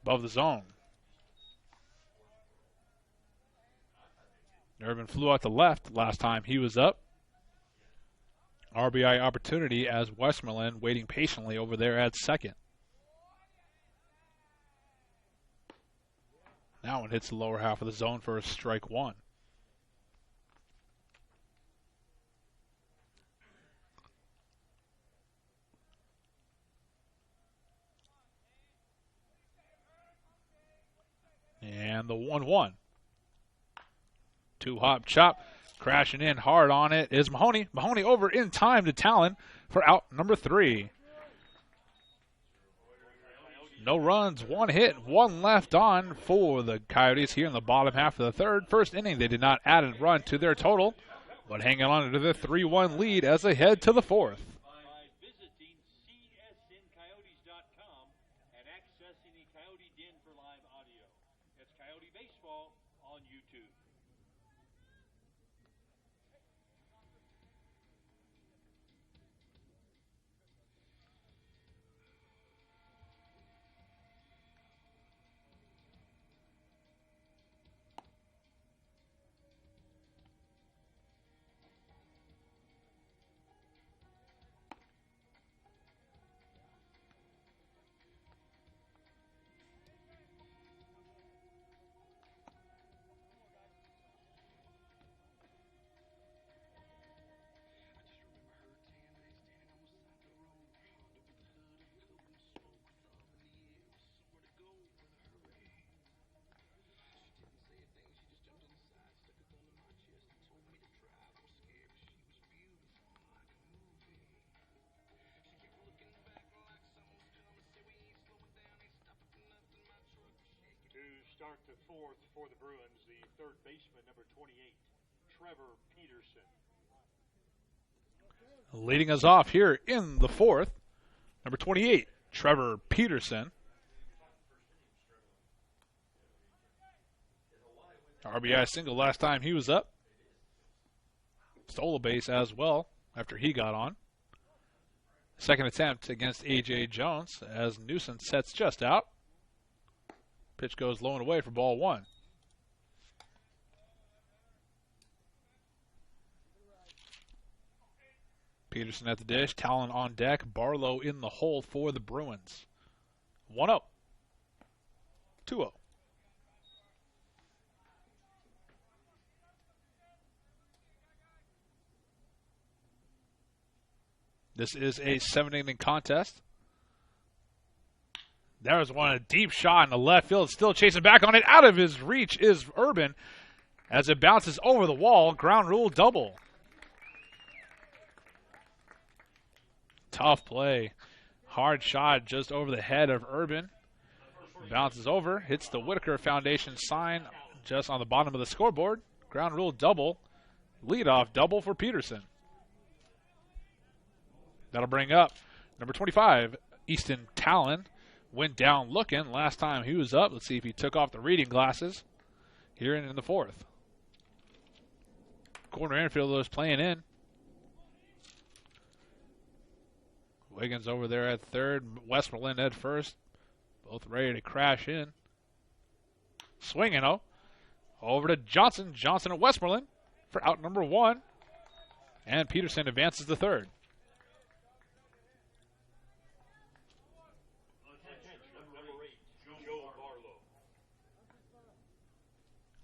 Above the zone. Urban flew out to left last time he was up. RBI opportunity as Westmoreland waiting patiently over there at second. That one hits the lower half of the zone for a strike 1. And the 1-1. 2-hop chop. Crashing in hard on it is Mahoney. Mahoney over in time to Talon for out number 3. No runs, 1 hit, 1 left on for the Coyotes here in the bottom half of the third. First inning, they did not add a run to their total, but hanging on to the 3-1 lead as they head to the fourth. By visiting CSNCoyotes.com and accessing the Coyote Den for live audio. It's Coyote Baseball on YouTube. start the fourth for the Bruins, the third baseman, number 28, Trevor Peterson. Leading us off here in the fourth, number 28, Trevor Peterson. RBI single last time he was up. Stole a base as well after he got on. Second attempt against A.J. Jones as Newsom sets just out. Pitch goes low and away for ball one. Peterson at the dish, Talon on deck, Barlow in the hole for the Bruins. 1-0. 2-0. This is a 7-inning contest. There's one, a deep shot in the left field. Still chasing back on it. Out of his reach is Urban as it bounces over the wall. Ground rule double. Tough play. Hard shot just over the head of Urban. Bounces over. Hits the Whitaker Foundation sign just on the bottom of the scoreboard. Ground rule double. Leadoff double for Peterson. That'll bring up number 25, Easton Talon. Went down looking last time he was up. Let's see if he took off the reading glasses here in the fourth. Corner infielders playing in. Wiggins over there at third. Westmoreland at first. Both ready to crash in. Swinging, over to Johnson. Johnson at Westmoreland for out number one. And Peterson advances to third.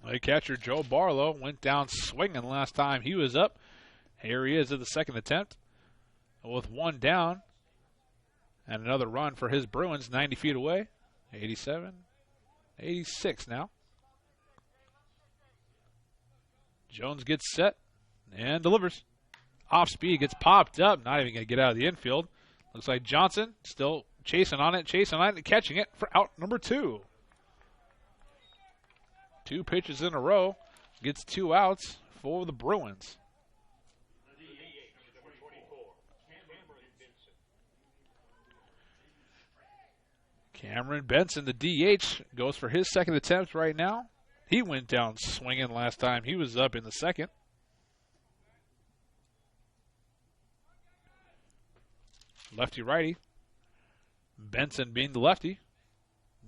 The catcher, Joe Barlow, went down swinging last time he was up. Here he is at the second attempt with one down. And another run for his Bruins, 90 feet away. 87, 86 now. Jones gets set and delivers. Off speed, gets popped up. Not even going to get out of the infield. Looks like Johnson still chasing on it, and catching it for out number two. 2 pitches in a row. Gets 2 outs for the Bruins. Cameron Benson, the DH, goes for his second attempt right now. He went down swinging last time he was up in the second. Lefty-righty. Benson being the lefty.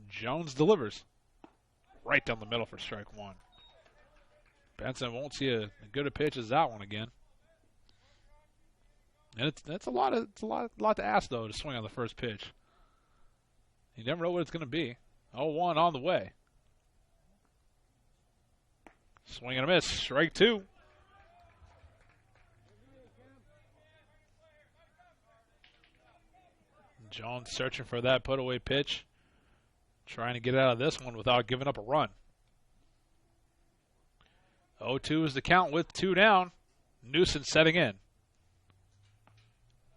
Jones delivers. Right down the middle for strike one. Benson won't see a good a pitch as that one again. And it's a lot to ask though to swing on the first pitch. You never know what it's going to be. 0-1 on the way. Swing and a miss. Strike two. Jones searching for that put-away pitch. Trying to get out of this one without giving up a run. 0-2 is the count with 2 down. Newsom setting in.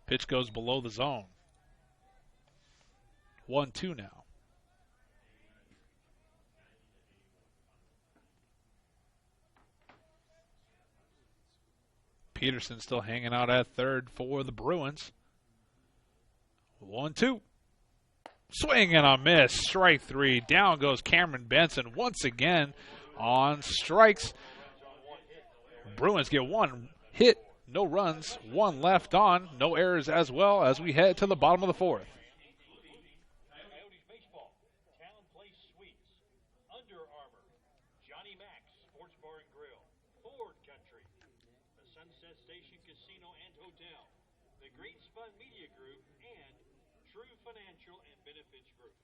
Pitch goes below the zone. 1-2 now. Peterson still hanging out at third for the Bruins. 1-2. Swing and a miss. Strike three. Down goes Cameron Benson once again on strikes. Bruins get 1 hit, no runs, 1 left on, no errors as well as we head to the bottom of the fourth. Coyotes baseball, Talon Place Suites, Under Armour, Johnny Mac's Sports Bar and Grill, Ford Country, the Sunset Station Casino and Hotel, the Greenspun Media Group, and True Financial and Benefits Group.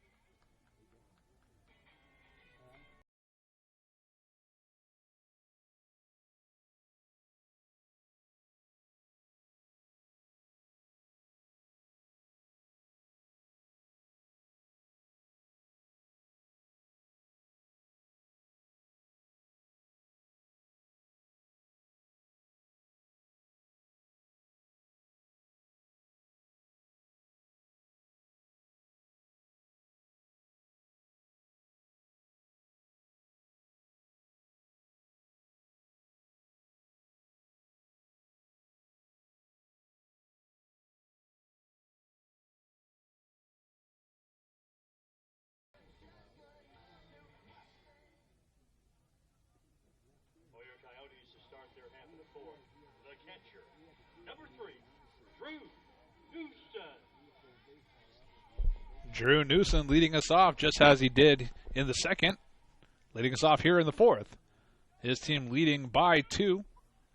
The catcher, number 3, Drew Newson. Drew Newson leading us off just as he did in the second, leading us off here in the fourth. His team leading by 2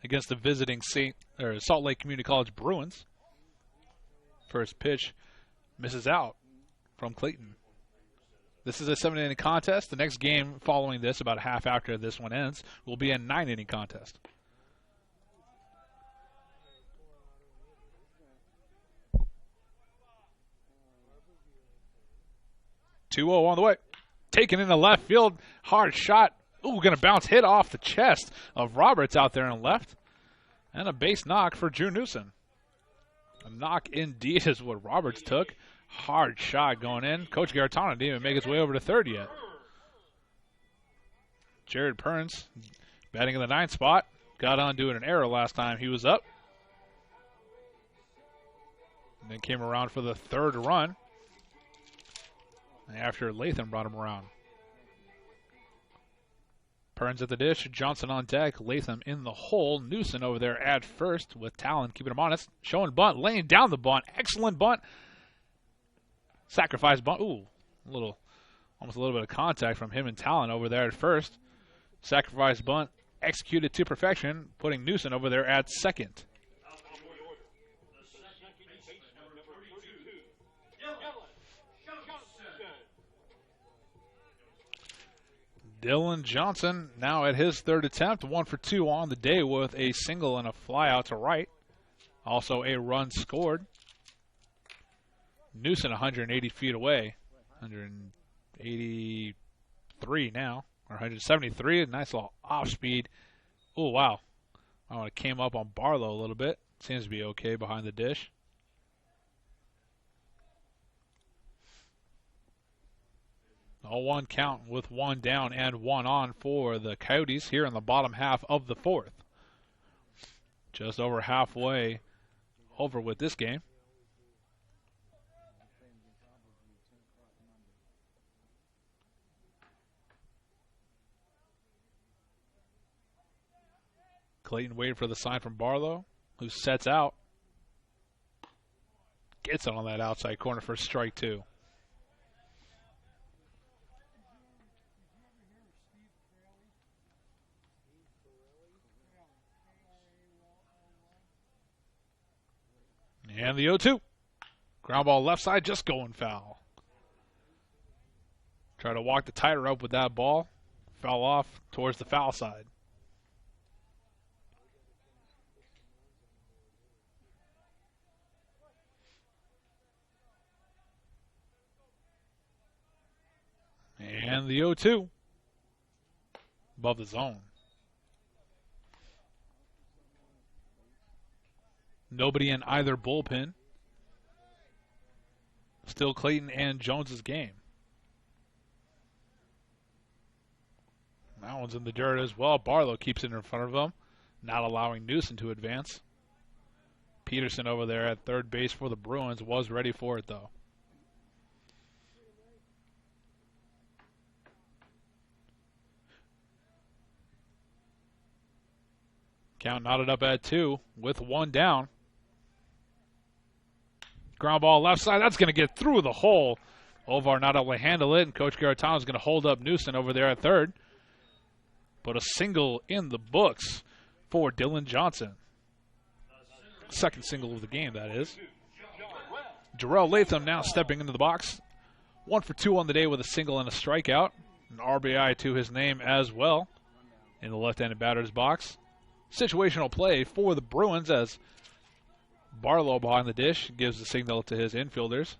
against the visiting Salt Lake Community College Bruins. First pitch misses out from Clayton. This is a 7-inning contest. The next game following this, about a half after this one ends, will be a 9-inning contest. 2-0 on the way. Taken into left field. Hard shot. Ooh, going to bounce, hit off the chest of Roberts out there on left. And a base knock for Drew Newson. A knock indeed is what Roberts took. Hard shot going in. Coach Garitano didn't even make his way over to third yet. Jared Perns batting in the 9th spot. Got on doing an error last time he was up. And then came around for the 3rd run after Latham brought him around. Perns at the dish, Johnson on deck, Latham in the hole, Newson over there at first with Talon keeping him honest, showing bunt, laying down the bunt, excellent bunt, sacrifice bunt, ooh, almost a little bit of contact from him and Talon over there at first, sacrifice bunt, executed to perfection, putting Newson over there at second. Dylan Johnson now at his 3rd attempt, 1 for 2 on the day with a single and a fly out to right. Also a run scored. Newson 180 feet away, 183 now, or 173, a nice little off speed. Oh, wow. It came up on Barlow a little bit. Seems to be okay behind the dish. A 1 count with 1 down and 1 on for the Coyotes here in the bottom half of the 4th. Just over halfway over with this game. Clayton waiting for the sign from Barlow, who sets out. Gets it on that outside corner for strike 2. And the 0-2. Ground ball left side, just going foul. Try to walk the tightrope with that ball. Fell off towards the foul side. And the 0-2. Above the zone. Nobody in either bullpen. Still Clayton and Jones's game. That one's in the dirt as well. Barlow keeps it in front of him, not allowing Newson to advance. Peterson over there at third base for the Bruins was ready for it, though. Count knotted up at 2 with 1 down. Ground ball left side. That's going to get through the hole. Ovar not able to handle it, and Coach Garitano is going to hold up Newson over there at third. But a single in the books for Dylan Johnson. Second single of the game, that is. Jarrell Latham now stepping into the box. 1 for 2 on the day with a single and a strikeout. An RBI to his name as well in the left-handed batter's box. Situational play for the Bruins as Barlow behind the dish gives the signal to his infielders,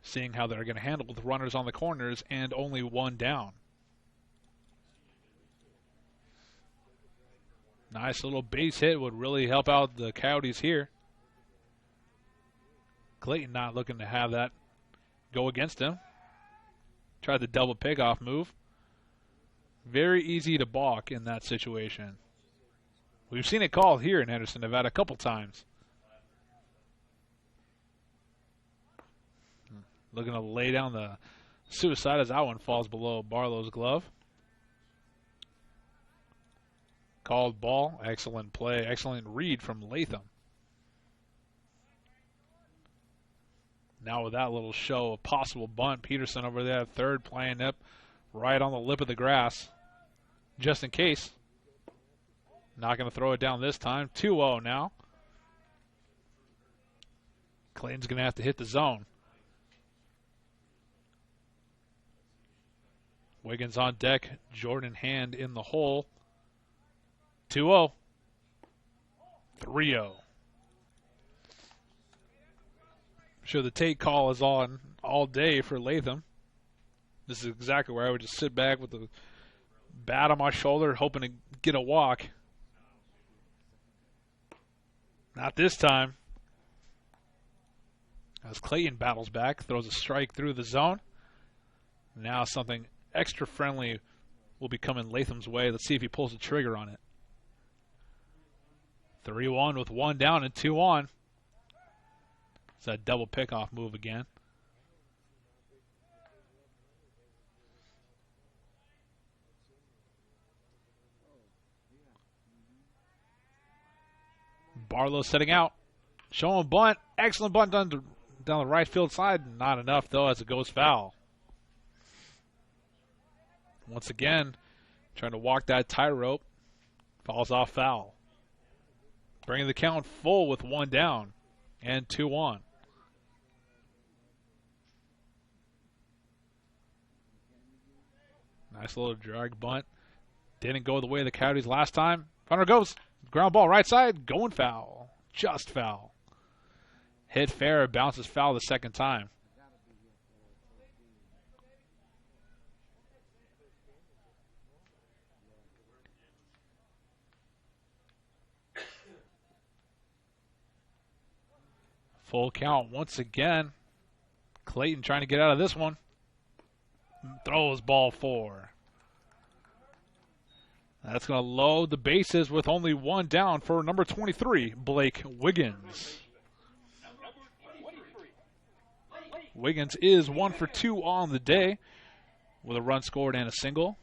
seeing how they're going to handle with runners on the corners and only 1 down. Nice little base hit would really help out the Coyotes here. Clayton not looking to have that go against him. Tried the double pickoff move. Very easy to balk in that situation. We've seen it called here in Henderson, Nevada a couple times. Looking to lay down the suicide as that one falls below Barlow's glove. Called ball. Excellent play. Excellent read from Latham. Now with that little show, a possible bunt. Peterson over there at third, playing up right on the lip of the grass. Just in case. Not going to throw it down this time. 2-0 now. Clayton's going to have to hit the zone. Wiggins on deck. Jordan Hand in the hole. 2-0. 3-0. I'm sure the take call is on all day for Latham. This is exactly where I would just sit back with the bat on my shoulder, hoping to get a walk. Not this time. As Clayton battles back, throws a strike through the zone. Now something extra friendly will be coming Latham's way. Let's see if he pulls the trigger on it. 3-1 with 1 down and 2 on. It's that double pickoff move again. Barlow setting out. Showing bunt. Excellent bunt down the right field side. Not enough, though, as it goes foul. Once again, trying to walk that tightrope. Falls off foul. Bringing the count full with 1 down and 2 on. Nice little drag bunt. Didn't go the way of the Coyotes last time. Runner goes. Ground ball right side. Going foul. Just foul. Hit fair. Bounces foul the second time. Full count once again. Clayton trying to get out of this one. Throws ball 4. That's going to load the bases with only 1 down for number 23, Blake Wiggins. Wiggins is 1 for 2 on the day with a run scored and a single.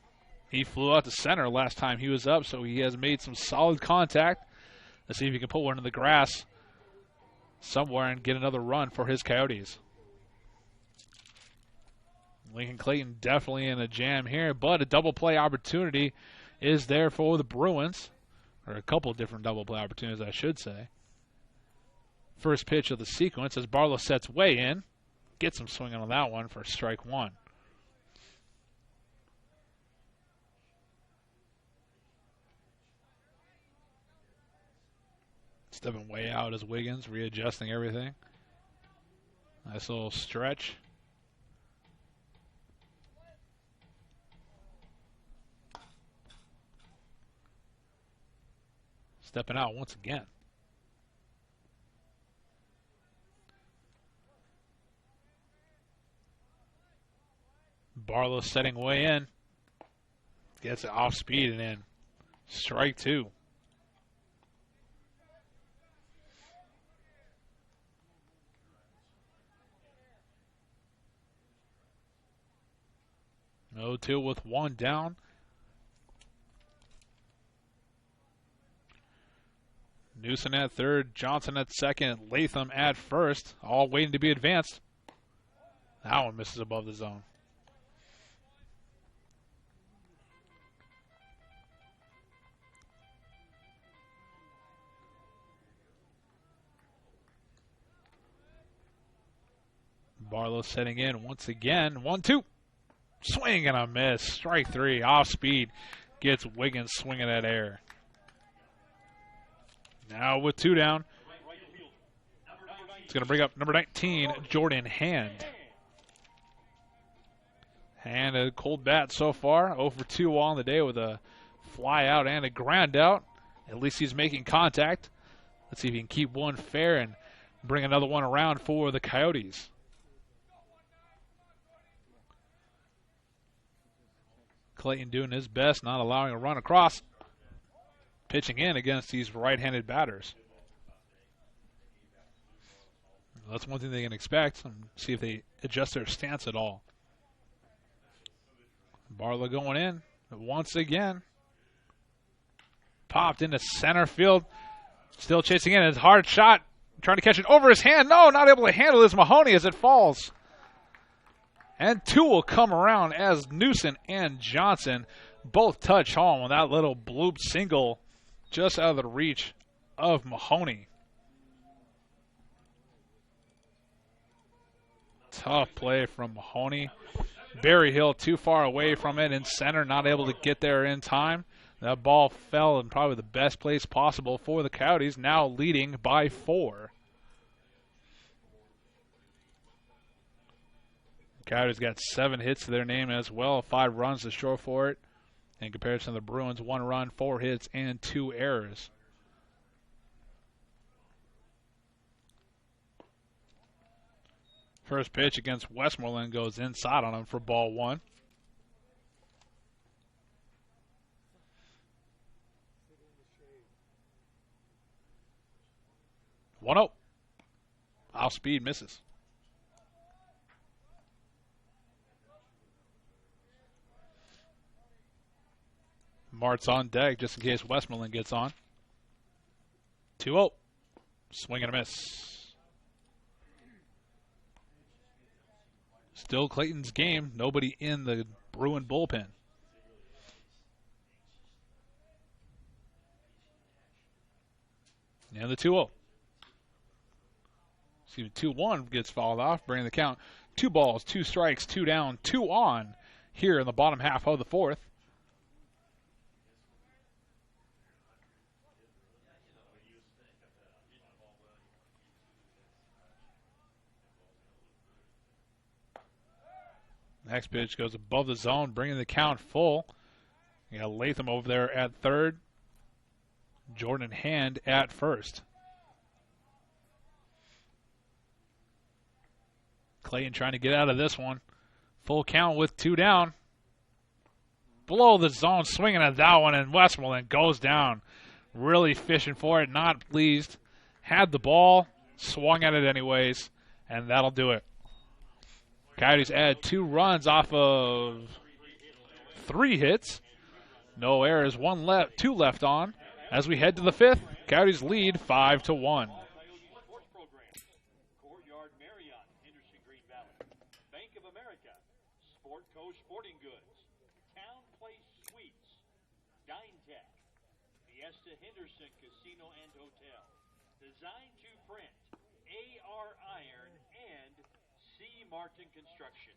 He flew out to center last time he was up, so he has made some solid contact. Let's see if he can put one in the grass somewhere and get another run for his Coyotes. Lincoln Clayton definitely in a jam here, but a double play opportunity is there for the Bruins. Or a couple different double play opportunities, I should say. First pitch of the sequence as Barlow sets way in. Gets him swinging on that one for strike 1. Stepping way out as Wiggins, readjusting everything. Nice little stretch. Stepping out once again. Barlow setting way in. Gets it off speed and in. Strike 2. No 2 with 1 down. Newsom at third, Johnson at second, Latham at first, all waiting to be advanced. That one misses above the zone. Barlow setting in once again. 1-2. Swing and a miss. Strike 3. Off speed. Gets Wiggins swinging at air. Now with 2 down. It's going to bring up number 19, Jordan Hand. Hand a cold bat so far. 0 for 2 on the day with a fly out and a ground out. At least he's making contact. Let's see if he can keep one fair and bring another one around for the Coyotes. Clayton doing his best, not allowing a run across. Pitching in against these right-handed batters. That's one thing they can expect. See if they adjust their stance at all. Barlow going in once again. popped into center field. Still chasing in. It's a hard shot. Trying to catch it over his hand. No, not able to handle this. Mahoney as it falls. And two will come around as Newsom and Johnson both touch home with that little bloop single just out of the reach of Mahoney. Tough play from Mahoney. Berryhill too far away from it in center, not able to get there in time. That ball fell in probably the best place possible for the Coyotes, now leading by 4. Coyotes got 7 hits to their name as well, 5 runs to show for it. In comparison to the Bruins, 1 run, 4 hits, and 2 errors. First pitch against Westmoreland goes inside on him for ball 1. 1-0. Off speed, misses. Mart's on deck just in case Westmoreland gets on. 2-0. Swing and a miss. Still Clayton's game. Nobody in the Bruin bullpen. And the 2-0. See, 2-1 gets fouled off, bringing the count 2 balls, 2 strikes, 2 down, 2 on here in the bottom half of the 4th. Next pitch goes above the zone, bringing the count full. You got Latham over there at third. Jordan Hand at first. Clayton trying to get out of this one. Full count with 2 down. Below the zone, swinging at that one, and Westmoreland goes down. Really fishing for it, not pleased. Had the ball, swung at it anyways, and that'll do it. Coyotes add 2 runs off of 3 hits. No errors, 2 left on. As we head to the 5th, Coyotes lead 5-1. Bank of America, Sportco Sporting Goods, Town Place Suites, DineTech, Fiesta Henderson Casino and Hotel, Design to Print, AR Iron, and C. Martin Construction.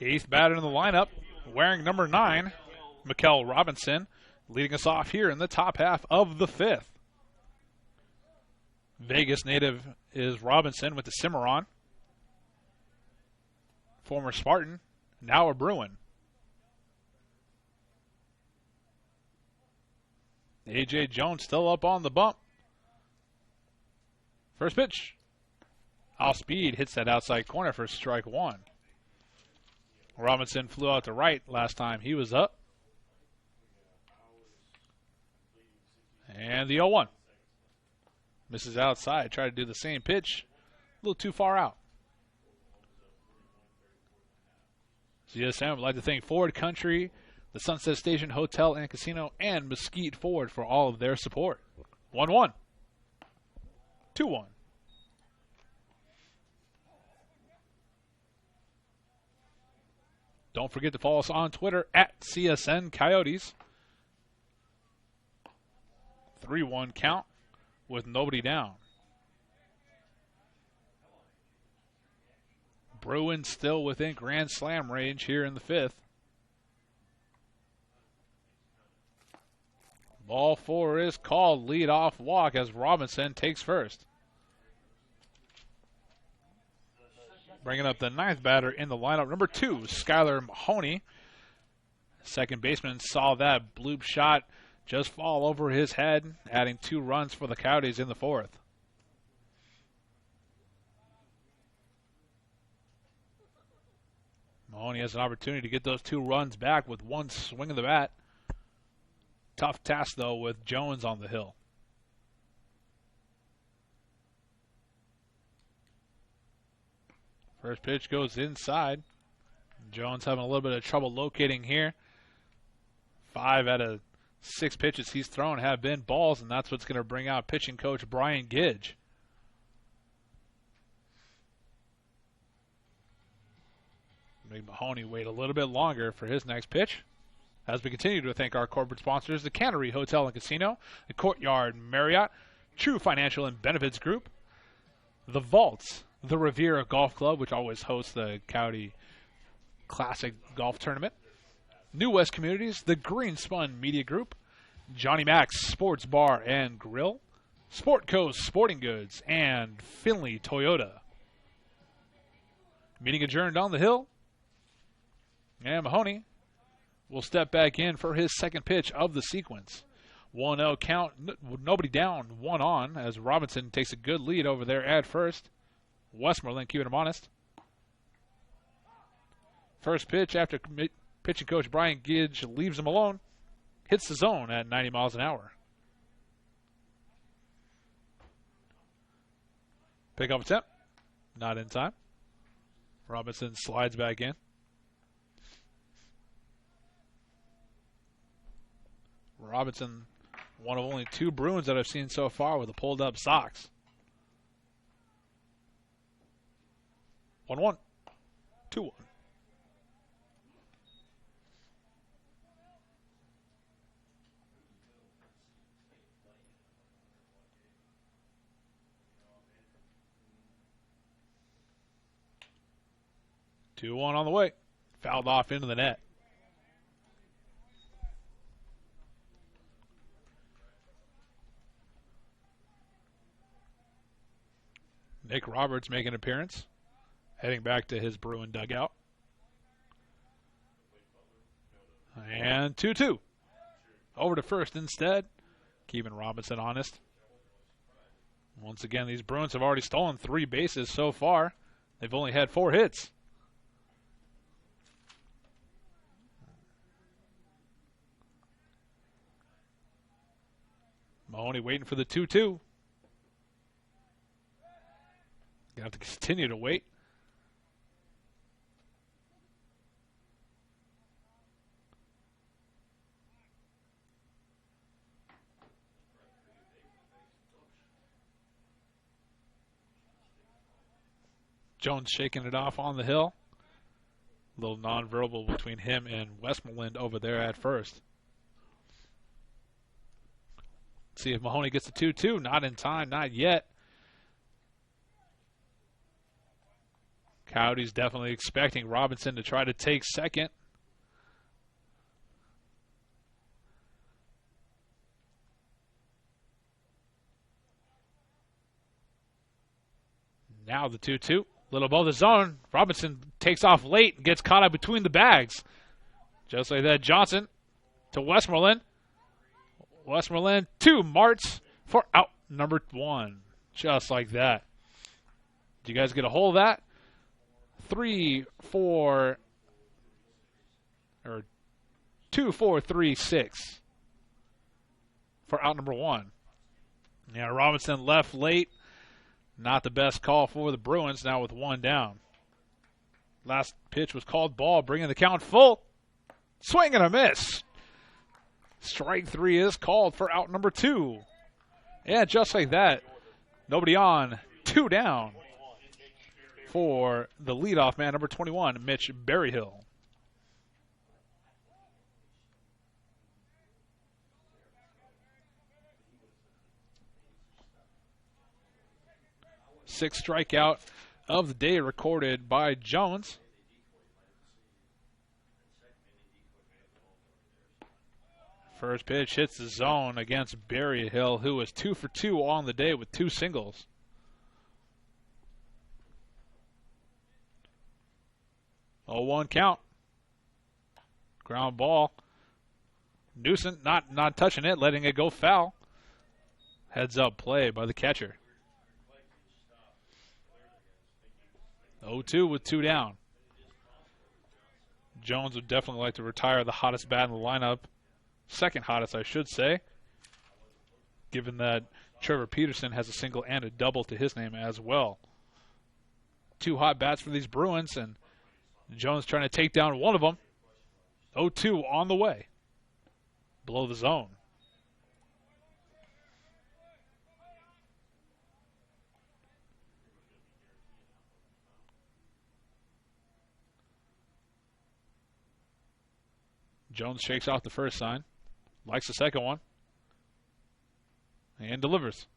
Eighth batter in the lineup, wearing number 9, Mikkel Robinson, leading us off here in the top half of the 5th. Vegas native is Robinson with the Cimarron. Former Spartan, now a Bruin. A.J. Jones still up on the bump. First pitch. Off speed, hits that outside corner for strike 1. Robinson flew out to right last time he was up. And the 0-1. Misses outside. Tried to do the same pitch. A little too far out. CSN would like to thank Ford Country, the Sunset Station Hotel and Casino, and Mesquite Ford for all of their support. 1-1. 2-1. Don't forget to follow us on Twitter at CSN Coyotes. 3-1 count with nobody down. Bruins still within Grand Slam range here in the 5th. Ball 4 is called. Lead-off walk as Robinson takes first. Bringing up the 9th batter in the lineup, number 2, Skylar Mahoney. Second baseman saw that bloop shot just fall over his head, adding 2 runs for the Coyotes in the 4th. Mahoney has an opportunity to get those 2 runs back with one swing of the bat. Tough task, though, with Jones on the hill. First pitch goes inside. Jones having a little bit of trouble locating here. 5 out of 6 pitches he's thrown have been balls, and that's what's going to bring out pitching coach Brian Gidge. Make Mahoney wait a little bit longer for his next pitch. As we continue to thank our corporate sponsors, the Cannery Hotel and Casino, the Courtyard Marriott, True Financial and Benefits Group, the Vaults, the Riviera Golf Club, which always hosts the Coyote Classic Golf Tournament, New West Communities, the Green Spun Media Group, Johnny Mac's Sports Bar and Grill, Sport Coast Sporting Goods, and Finley Toyota. Meeting adjourned on the hill, and Mahoney will step back in for his second pitch of the sequence. 1-0 count, nobody down, 1 on, as Robinson takes a good lead over there at first. Westmoreland keeping him honest. First pitch after pitching coach Brian Gidge leaves him alone, hits the zone at 90 miles an hour. Pick-up attempt, not in time. Robinson slides back in. Robinson, one of only 2 Bruins that I've seen so far with a pulled-up socks. 1-1, 2-1. Two one on the way. Fouled off into the net. Nick Roberts making an appearance, heading back to his Bruin dugout. And 2-2. Over to first instead, keeping Robinson honest. Once again, these Bruins have already stolen 3 bases so far. They've only had 4 hits. Mahoney waiting for the 2-2. Gonna have to continue to wait. Jones shaking it off on the hill. A little nonverbal between him and Westmoreland over there at first. See if Mahoney gets the 2-2. Not in time, not yet. Coyotes definitely expecting Robinson to try to take second. Now the 2-2. Little above the zone. Robinson takes off late and gets caught up between the bags. Just like that, Johnson to Westmoreland. Westmoreland to Martz for out number 1. Just like that. Did you guys get a hold of that? 2, 4, 3, 6 for out number 1. Yeah, Robinson left late. Not the best call for the Bruins now with 1 down. Last pitch was called ball, bringing the count full. Swing and a miss. Strike 3 is called for out number 2. Yeah, just like that. Nobody on, 2 down for the leadoff man, number 21, Mitch Berryhill. Sixth strikeout of the day recorded by Jones. First pitch hits the zone against Berryhill, who was 2 for 2 on the day with 2 singles. Oh, 1 count. Ground ball. Newsom not touching it, letting it go foul. Heads up play by the catcher. 0-2 with 2 down. Jones would definitely like to retire the hottest bat in the lineup. Second hottest, I should say, given that Trevor Peterson has a single and a double to his name as well. 2 hot bats for these Bruins, and Jones trying to take down one of them. 0-2 on the way. Below the zone. Jones shakes off the first sign. Likes the second one. And delivers.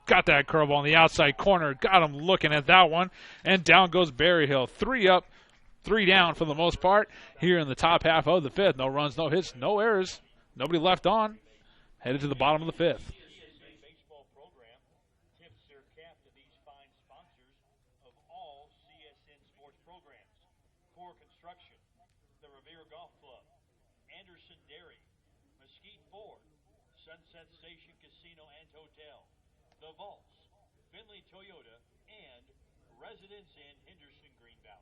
Got that curveball on the outside corner. Got him looking at that one. And down goes Berryhill. 3 up, 3 down for the most part here in the top half of the 5th. No runs, no hits, no errors. Nobody left on. Headed to the bottom of the 5th. CSN baseball program tips their cap to these fine sponsors of all CSN sports programs. Core Construction, the Revere Golf Club, Anderson Dairy, Mesquite Ford, Sunset Station Casino and Hotel, The Vaults, Finley Toyota, and Residence Inn Henderson Green Valley.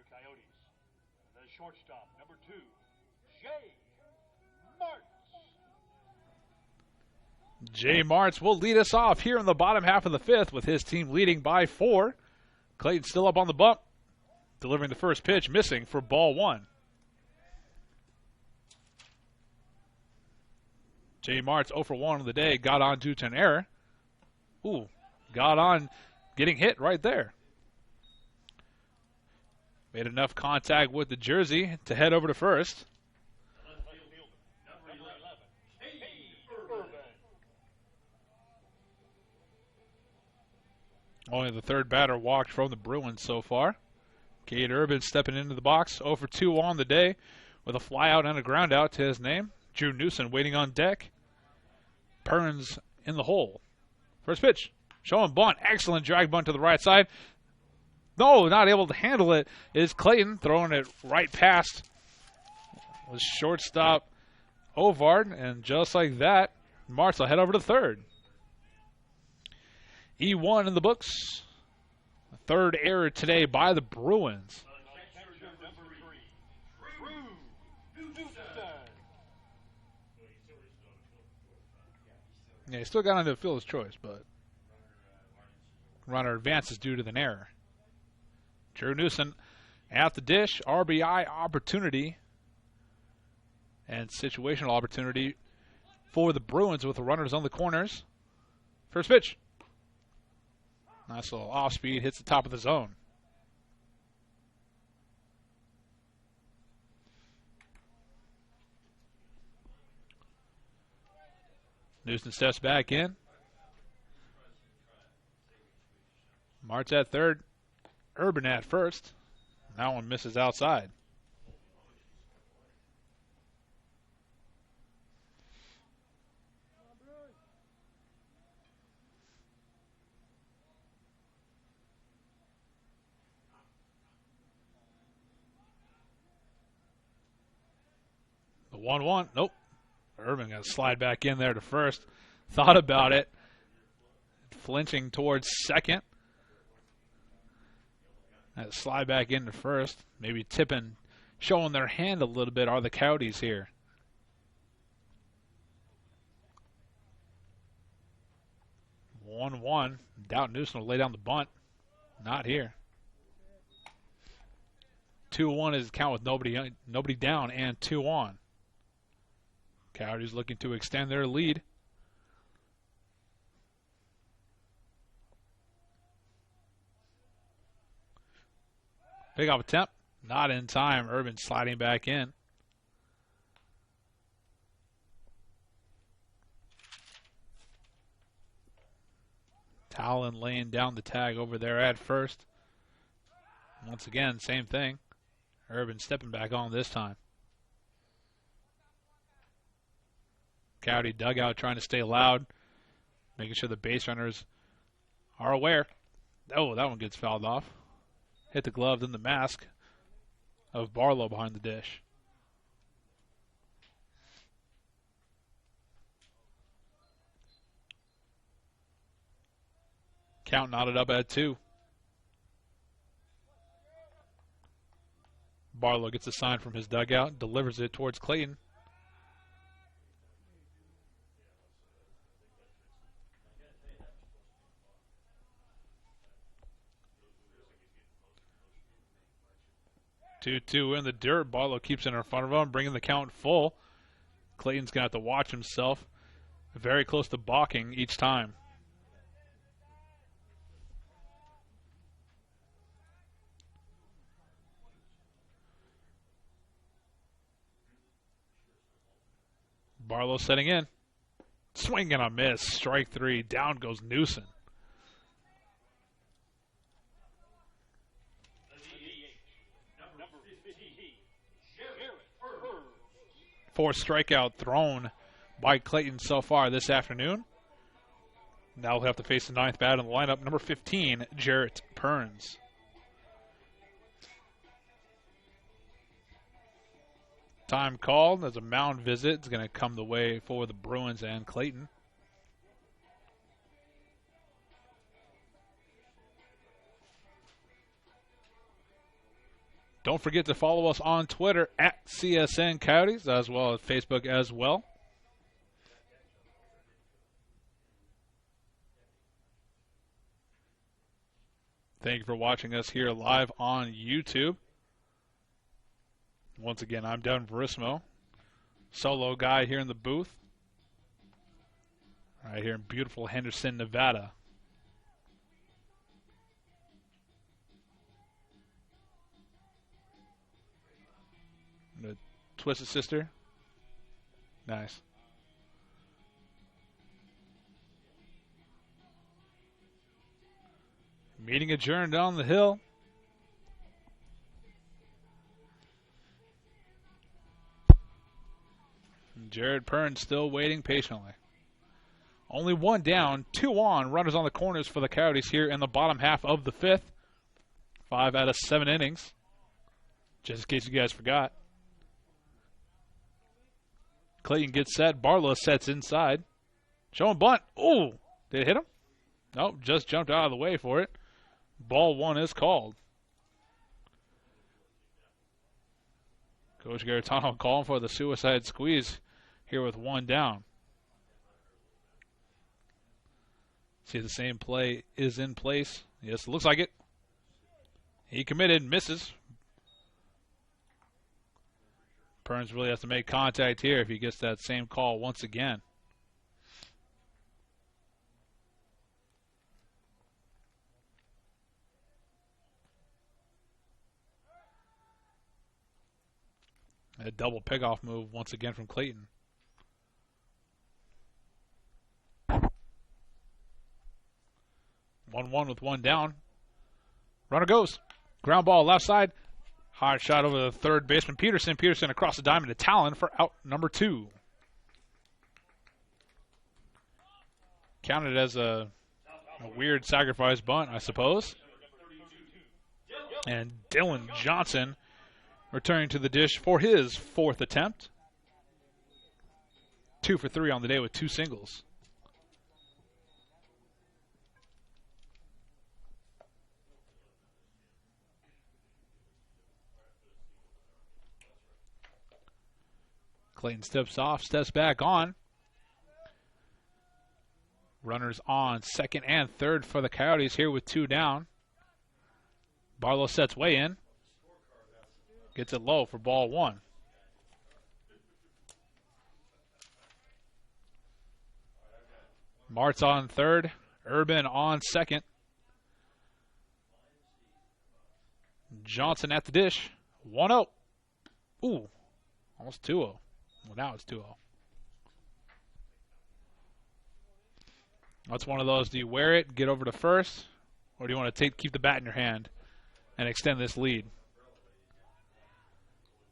Coyotes. The shortstop, number 2, Jay Martz. Jay Martz will lead us off here in the bottom half of the 5th with his team leading by 4. Clayton still up on the bump, delivering the first pitch, missing for ball 1. Jay Martz 0 for 1 on the day, got on due to an error. Ooh, got on getting hit right there. Made enough contact with the jersey to head over to first. Only the third batter walked from the Bruins so far. Cade Urban stepping into the box, 0 for 2 on the day with a flyout and a groundout to his name. Drew Newsom waiting on deck. Perns in the hole. First pitch, showing bunt. Excellent drag bunt to the right side. No, not able to handle it is Clayton, throwing it right past was shortstop Ovard, and just like that, Martz will head over to third. E1 in the books. Third error today by the Bruins. Yeah, he still got into fielder's choice, but runner advances due to an error. Drew Newsom at the dish, RBI opportunity and situational opportunity for the Bruins with the runners on the corners. First pitch. Nice little off speed, hits the top of the zone. Newsom steps back in. Martz at third. Urban at first. That one misses outside. The 1-1. Nope. Urban got to slide back in there to first. Thought about it. Flinching towards second. Had to slide back into first. Maybe tipping, showing their hand a little bit are the Coyotes here. 1-1. Doubt Newsom will lay down the bunt. Not here. 2-1 is the count with nobody down and 2 on. Coyotes looking to extend their lead. Pick-off attempt. Not in time. Urban sliding back in. Talon laying down the tag over there at first. Once again, same thing. Urban stepping back on this time. Coyote dugout trying to stay loud, making sure the base runners are aware. Oh, that one gets fouled off. Hit the glove, then the mask of Barlow behind the dish. Count knotted up at 2. Barlow gets a sign from his dugout, delivers it towards Clayton. Two in the dirt. Barlow keeps it in front of him, bringing the count full. Clayton's going to have to watch himself. Very close to balking each time. Barlow setting in. Swing and a miss. Strike 3. Down goes Newsom. Fourth strikeout thrown by Clayton so far this afternoon. Now we'll have to face the 9th bat in the lineup. Number 15, Jarrett Perns. Time called as a mound visit is going to come the way for the Bruins and Clayton. Don't forget to follow us on Twitter at CSN Coyotes, as well as Facebook as well. Thank you for watching us here live on YouTube. Once again, I'm Devin Verismo, solo guy here in the booth, right here in beautiful Henderson, Nevada. The Twisted Sister. Nice. Meeting adjourned on the hill. Jared Pern still waiting patiently. Only 1 down, 2 on. Runners on the corners for the Coyotes here in the bottom half of the 5th. 5 out of 7 innings. Just in case you guys forgot. Clayton gets set. Barlow sets inside. Showing bunt. Ooh, did it hit him? Nope, just jumped out of the way for it. Ball 1 is called. Coach Garitano calling for the suicide squeeze here with 1 down. See if the same play is in place. Yes, looks like it. He committed, misses. Perns really has to make contact here if he gets that same call once again. A double pickoff move once again from Clayton. One with 1 down. Runner goes. Ground ball left side. Hard shot over the third baseman Peterson. Peterson across the diamond to Talon for out number 2. Counted as a weird sacrifice bunt, I suppose. And Dylan Johnson returning to the dish for his 4th attempt. 2 for 3 on the day with 2 singles. Clayton steps off, steps back on. Runners on second and third for the Coyotes here with 2 down. Barlow sets way in. Gets it low for ball 1. Martz on third. Urban on second. Johnson at the dish. 1-0. Ooh, almost 2-0. Well, now it's 2-0. That's one of those. Do you wear it, get over to first, or do you want to keep the bat in your hand and extend this lead?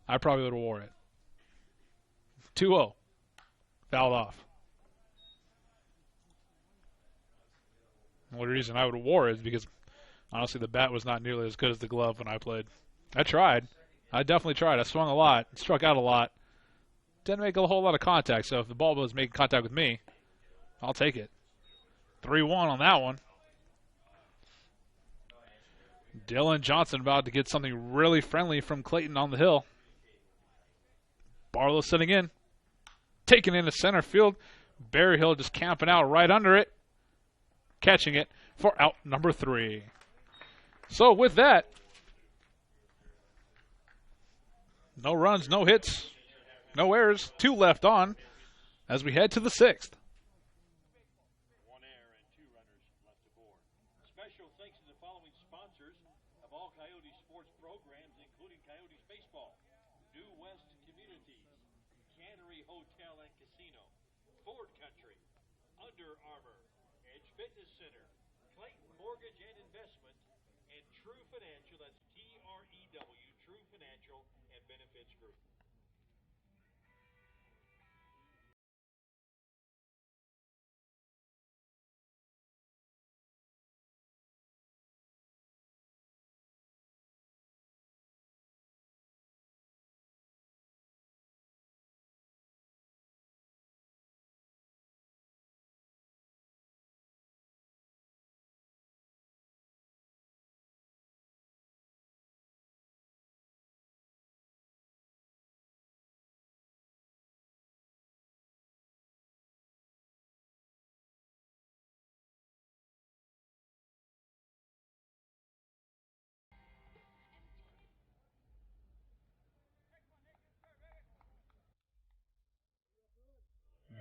I probably would have wore it. 2-0. Fouled off. The only reason I would have wore it is because, honestly, the bat was not nearly as good as the glove when I played. I tried. I definitely tried. I swung a lot, struck out a lot. Didn't make a whole lot of contact, so if the ball was making contact with me, I'll take it. 3-1 on that one. Dylan Johnson about to get something really friendly from Clayton on the hill. Barlow sitting in. Taking into center field. Berryhill just camping out right under it. Catching it for out number 3. So with that, no runs, no hits, no errors, 2 left on as we head to the 6th. Special thanks to the following sponsors of all Coyotes sports programs, including Coyotes baseball: New West Communities, Cannery Hotel and Casino, Ford Country, Under Armour, Edge Fitness Center, Clayton Mortgage and Investment, and True Financial. That's TREW, True Financial and Benefits Group.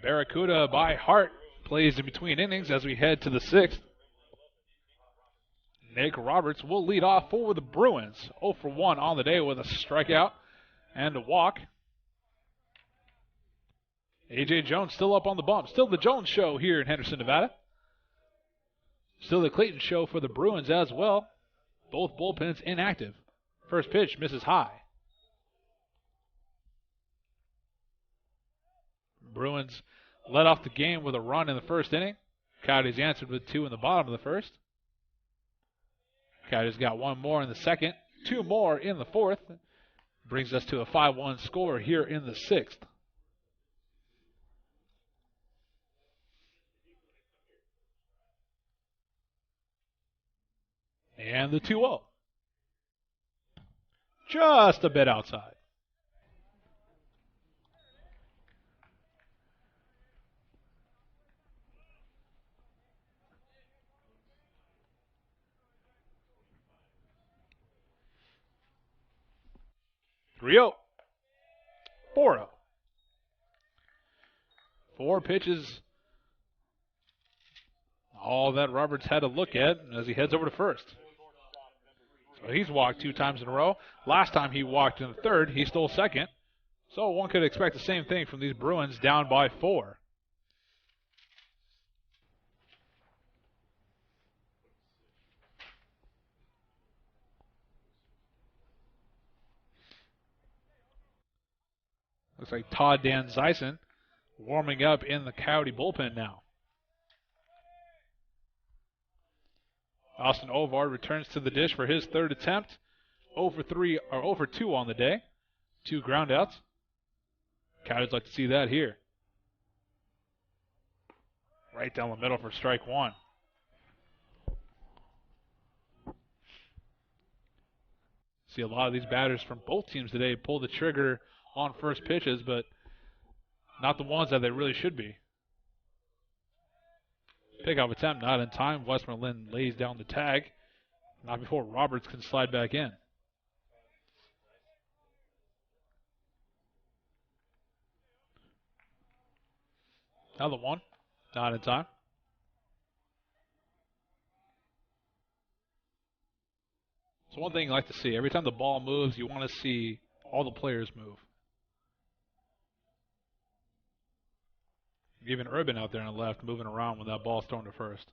Barracuda by Hart plays in between innings as we head to the 6th. Nick Roberts will lead off for the Bruins. 0 for 1 on the day with a strikeout and a walk. A.J. Jones still up on the bump. Still the Jones show here in Henderson, Nevada. Still the Clayton show for the Bruins as well. Both bullpens inactive. First pitch misses high. Bruins led off the game with a run in the first inning. Coyotes answered with 2 in the bottom of the first. Coyotes got 1 more in the second, 2 more in the fourth. Brings us to a 5-1 score here in the 6th. And the 2-0. Just a bit outside. Three-0. 4-0. 4 pitches. All that Roberts had to look at as he heads over to first. So he's walked 2 times in a row. Last time he walked in the third, he stole second. So one could expect the same thing from these Bruins down by 4. Looks like Todd Dan Zeisen warming up in the Coyote bullpen now. Austin Ovard returns to the dish for his 3rd attempt. 0 for 3 or 0 for 2 on the day. 2 groundouts. Coyotes like to see that here. Right down the middle for strike 1. See a lot of these batters from both teams today pull the trigger on first pitches, but not the ones that they really should be. Pickoff attempt not in time. Westmoreland lays down the tag. Not before Roberts can slide back in. Another one. Not in time. So one thing you like to see, every time the ball moves, you want to see all the players move. Even Urban out there on the left moving around when that ball's thrown to first.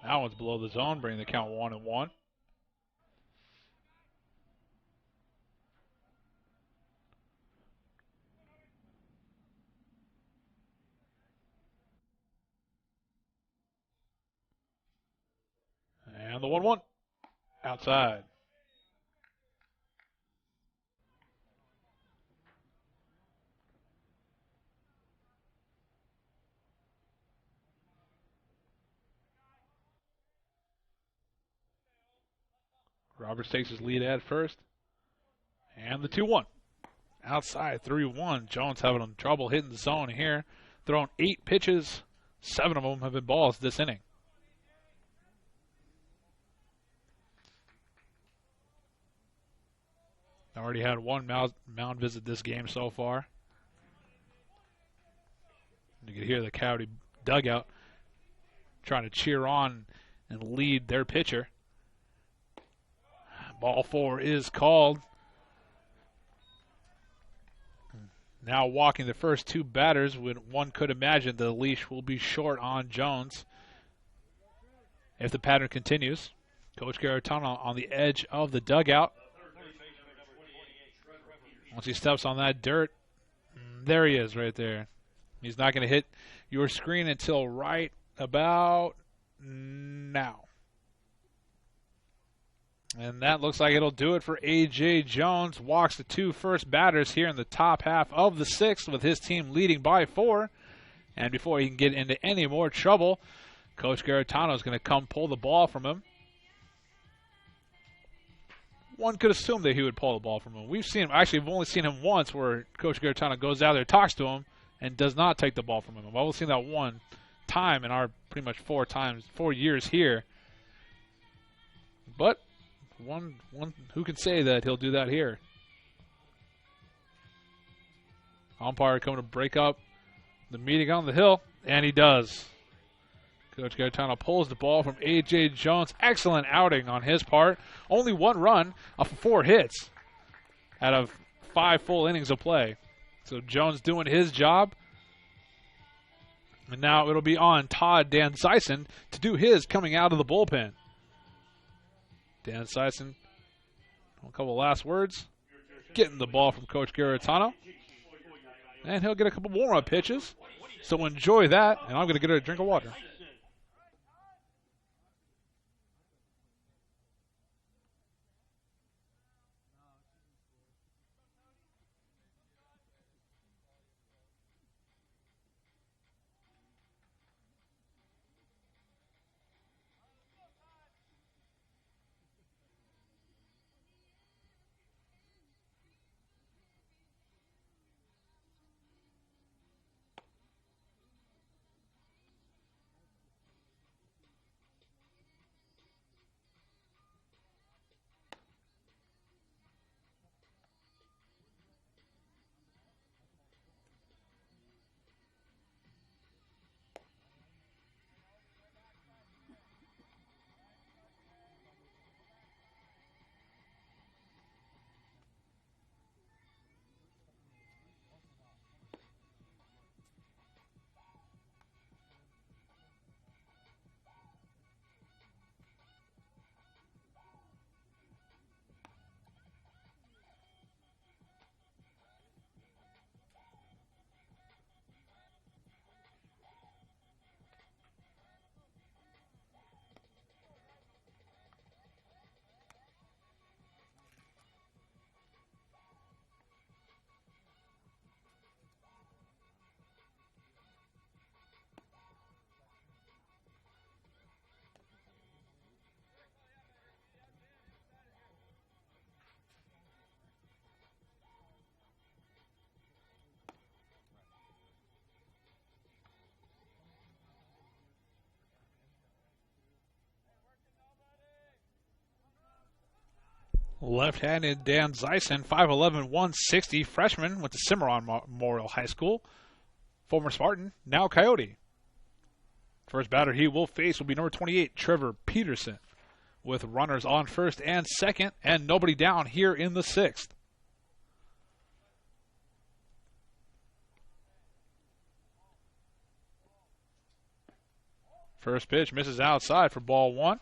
That one's below the zone, bringing the count 1-1. And the 1-1. Outside. Roberts takes his lead at first. And the 2-1. Outside, 3-1. Jones having trouble hitting the zone here. Thrown 8 pitches. 7 of them have been balls this inning. Already had one mound visit this game so far. You can hear the Coyote dugout trying to cheer on and lead their pitcher. Ball 4 is called. Now walking the first 2 batters, when one could imagine the leash will be short on Jones if the pattern continues. Coach Garatano on the edge of the dugout. Once he steps on that dirt, there he is right there. He's not going to hit your screen until right about now. And that looks like it'll do it for A.J. Jones. Walks the 2 first batters here in the top half of the 6th with his team leading by 4. And before he can get into any more trouble, Coach Garatano is going to come pull the ball from him. One could assume that he would pull the ball from him. We've only seen him once where Coach Garatano goes out there, talks to him, and does not take the ball from him. I've only seen that one time in our pretty much 4 years here. But one who can say that he'll do that here? Umpire coming to break up the meeting on the hill, and he does. Coach Garatano pulls the ball from A.J. Jones. Excellent outing on his part. Only 1 run off of 4 hits out of 5 full innings of play. So Jones doing his job. And now it'll be on Todd Dan Sison to do his coming out of the bullpen. Dan Sison, a couple last words. Getting the ball from Coach Garatano. And he'll get a couple warm-up pitches. So enjoy that, and I'm going to get a drink of water. Left-handed Dan Zeisen, 5'11", 160, freshman, went to Cimarron Memorial High School. Former Spartan, now Coyote. First batter he will face will be number 28, Trevor Peterson, with runners on first and second and nobody down here in the sixth. First pitch misses outside for ball one.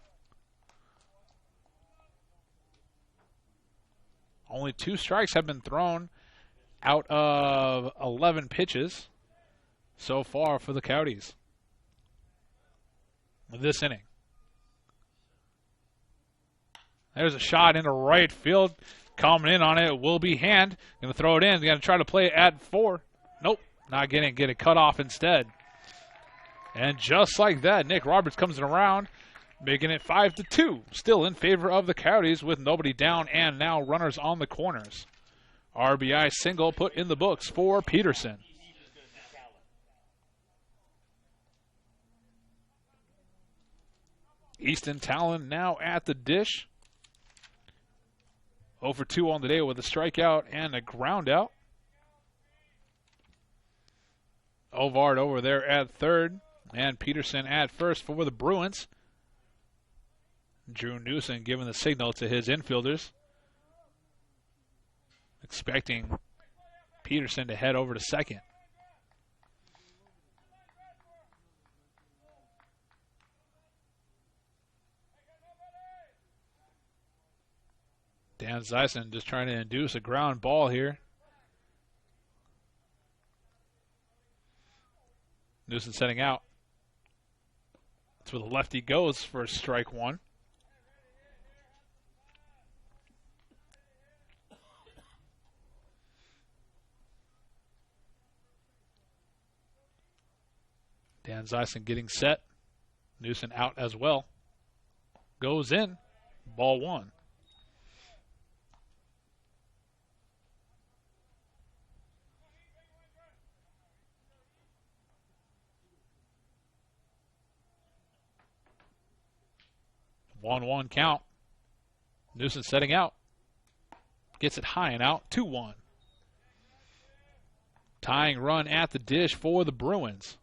Only 2 strikes have been thrown out of 11 pitches so far for the Coyotes this inning. There's a shot into right field. Coming in on it will be Hand. Going to throw it in. Going to try to play it at 4. Nope, not getting it cut off instead. And just like that, Nick Roberts comes around, making it 5-2. Still in favor of the Coyotes with nobody down and now runners on the corners. RBI single put in the books for Peterson. Easton Talon now at the dish. 0 for 2 on the day with a strikeout and a ground out. Ovard over there at third. And Peterson at first for the Bruins. Drew Newsom giving the signal to his infielders. Expecting Peterson to head over to second. Dan Zeisen just trying to induce a ground ball here. Newsom setting out. That's where the lefty goes for strike one. Dan Zeisen getting set. Newsom out as well. Goes in. Ball one. One count. Newsom setting out. Gets it high and out. 2-1. Tying run at the dish for the Bruins.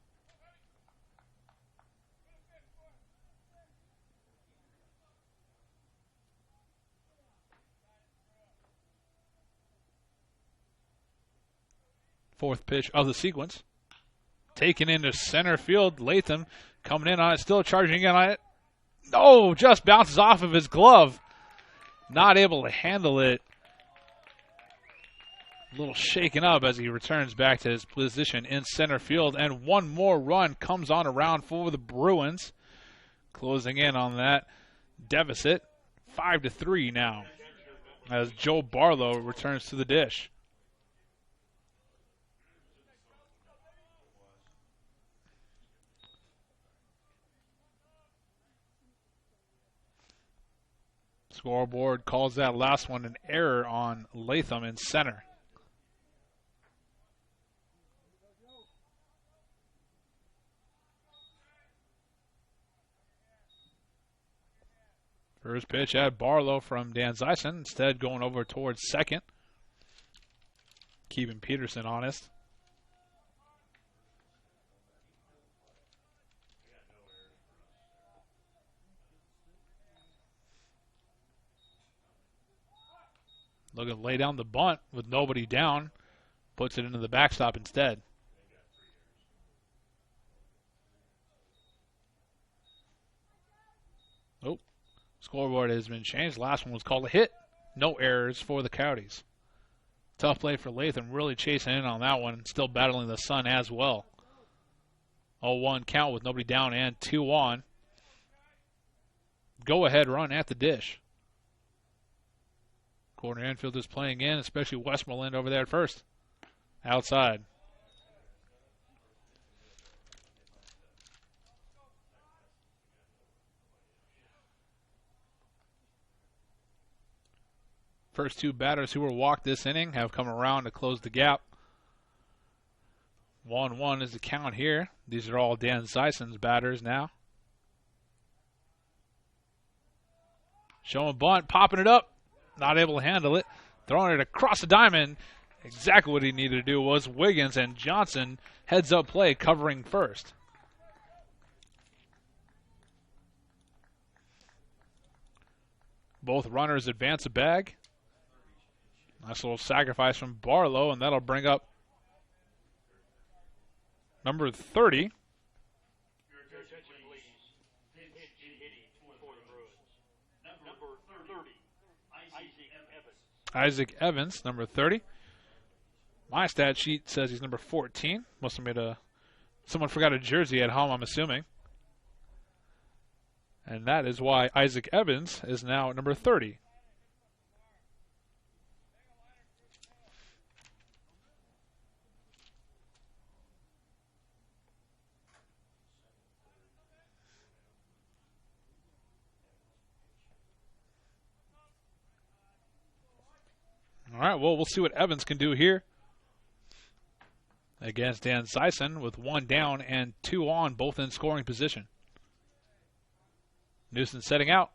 Fourth pitch of the sequence. Taken into center field. Latham coming in on it. Still charging in on it. Oh, just bounces off of his glove. Not able to handle it. A little shaken up as he returns back to his position in center field. And one more run comes on around for the Bruins. Closing in on that deficit. 5-3 now as Joe Barlow returns to the dish. Scoreboard calls that last one an error on Latham in center. First pitch at Barlow from Dan Zeisen. Instead going over towards second. Keeping Peterson honest. Looking to lay down the bunt with nobody down. Puts it into the backstop instead. Oh, scoreboard has been changed. Last one was called a hit. No errors for the Coyotes. Tough play for Latham. Really chasing in on that one. Still battling the sun as well. 0-1 count with nobody down and 2 on. Go ahead run at the dish. Corner infield is playing in, especially Westmoreland over there at first. Outside. First 2 batters who were walked this inning have come around to close the gap. 1-1 is the count here. These are all Dan Zeisen's batters now. Showing bunt, popping it up. not able to handle it. Throwing it across the diamond. Exactly what he needed to do was Wiggins, and Johnson heads up play covering first. Both runners advance a bag. Nice little sacrifice from Barlow, and that'll bring up number 30. Isaac Evans, number 30. My stat sheet says he's number 14. Must have made someone forgot a jersey at home, I'm assuming. And that is why Isaac Evans is now number 30. All right, well, we'll see what Evans can do here against Dan Zeisen with 1 down and 2 on, both in scoring position. Newsom setting out.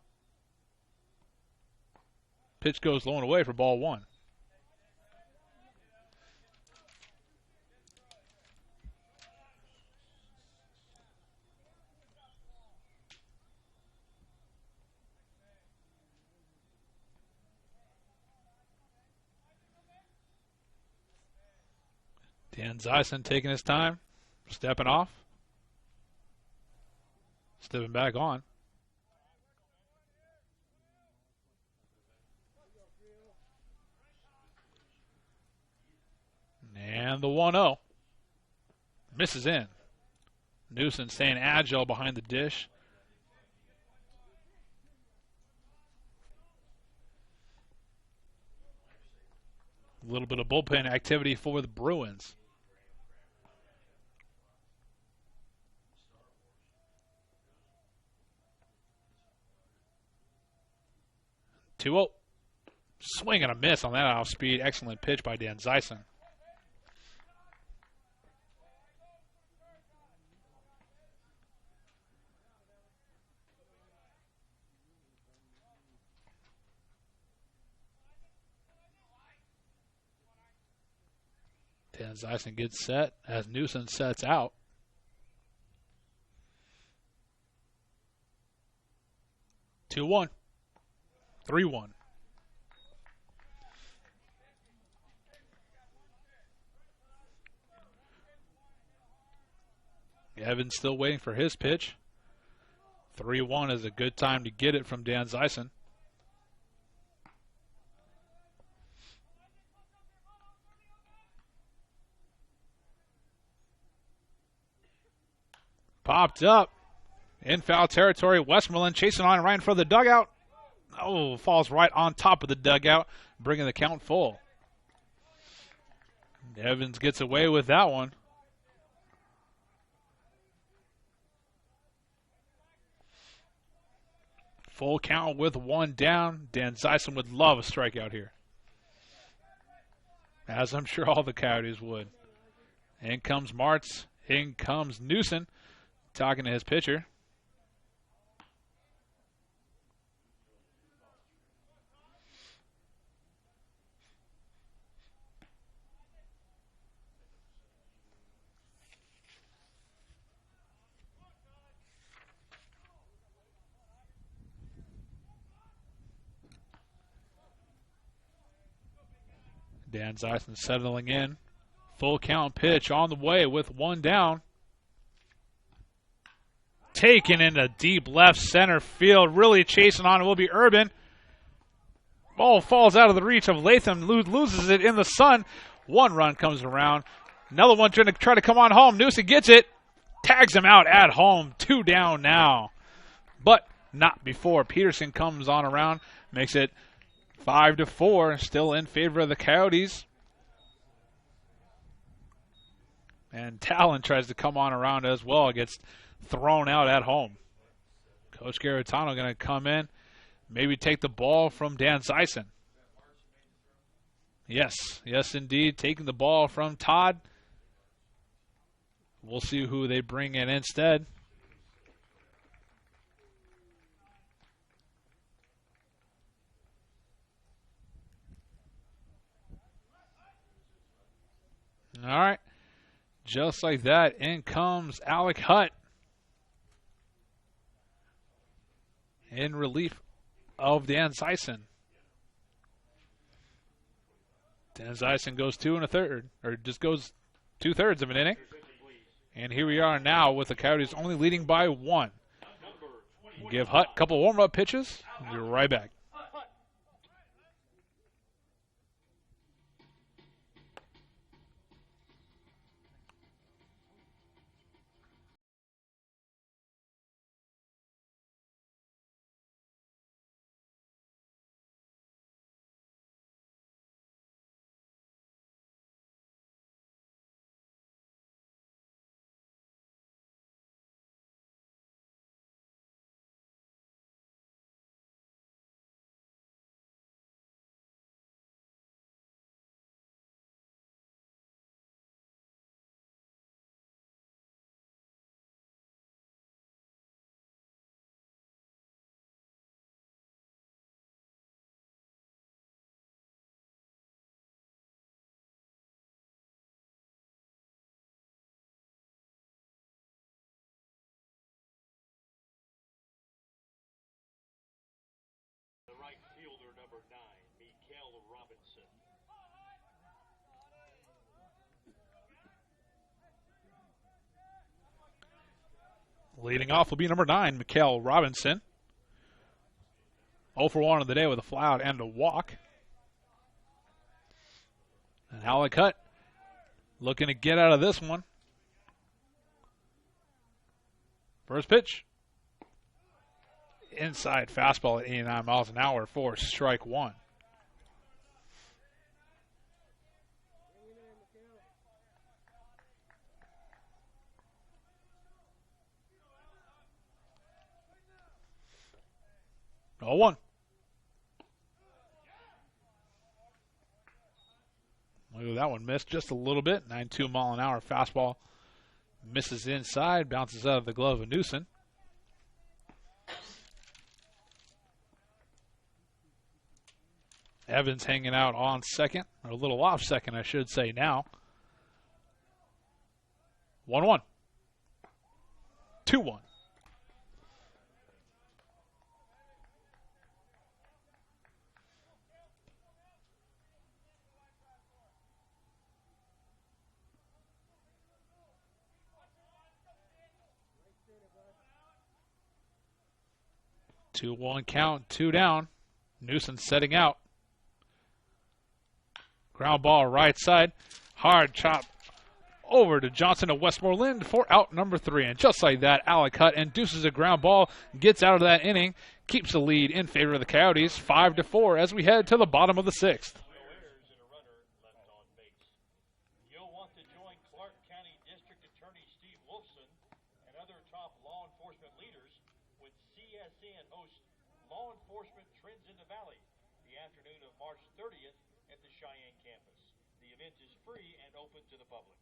Pitch goes low and away for ball 1. Dan Zeisen taking his time, stepping off, stepping back on. And the 1-0 misses in. Newsom staying agile behind the dish. A little bit of bullpen activity for the Bruins. Two-0. Swing and a miss on that off speed. Excellent pitch by Dan Zeisen. Dan Zeisen gets set as Newsom sets out. 2-1. 3-1. Evans still waiting for his pitch. 3-1 is a good time to get it from Dan Zeisen. Popped up in foul territory. Westmoreland chasing on right in front of the dugout. Oh, falls right on top of the dugout, bringing the count full. Evans gets away with that one. Full count with 1 down. Dan Zeisen would love a strikeout here, as I'm sure all the Coyotes would. In comes Martz. In comes Newsom, talking to his pitcher. Dan Zeisen settling in. Full count pitch on the way with 1 down. Taken into deep left center field. Really chasing on it will be Urban. Ball falls out of the reach of Latham. Loses it in the sun. 1 run comes around. Another one trying to come on home. Newsom gets it. Tags him out at home. 2 down now. But not before Peterson comes on around. Makes it 5-4. Still in favor of the Coyotes. And Talon tries to come on around as well. Gets thrown out at home. Coach Garitano going to come in. Maybe take the ball from Dan Zeisen. Yes, indeed. Taking the ball from Todd. We'll see who they bring in instead. All right. Just like that, in comes Alec Hutt in relief of Dan Zeisen. Dan Zeisen goes 2 1/3, or just goes 2/3 of an inning. And here we are now with the Coyotes only leading by 1. Give Hutt a couple warm-up pitches. We'll be right back. The right fielder, number 9, Mikael Robinson. Leading off will be number 9, Mikael Robinson. 0 for 1 on the day with a flyout and a walk. And Alec Hutt looking to get out of this one. First pitch. Inside fastball at 89 miles an hour for strike 1. Oh, 1. Look at that one, missed just a little bit. 92 mile an hour fastball misses inside, bounces out of the glove of Newson. Evans hanging out on second, or a little off second, I should say now. 1-1. 2-1. Two one count, 2 down. Newson setting out. Ground ball right side. Hard chop over to Johnson of Westmoreland for out number 3. And just like that, Alec Hutt induces a ground ball, gets out of that inning, keeps the lead in favor of the Coyotes, 5-4 as we head to the bottom of the 6th. You'll want to join Clark County District Attorney Steve Wolfson and other top law enforcement leaders when CSN hosts Law Enforcement Trends in the Valley the afternoon of March 30th at the Cheyenne campus. The event is free and open to the public.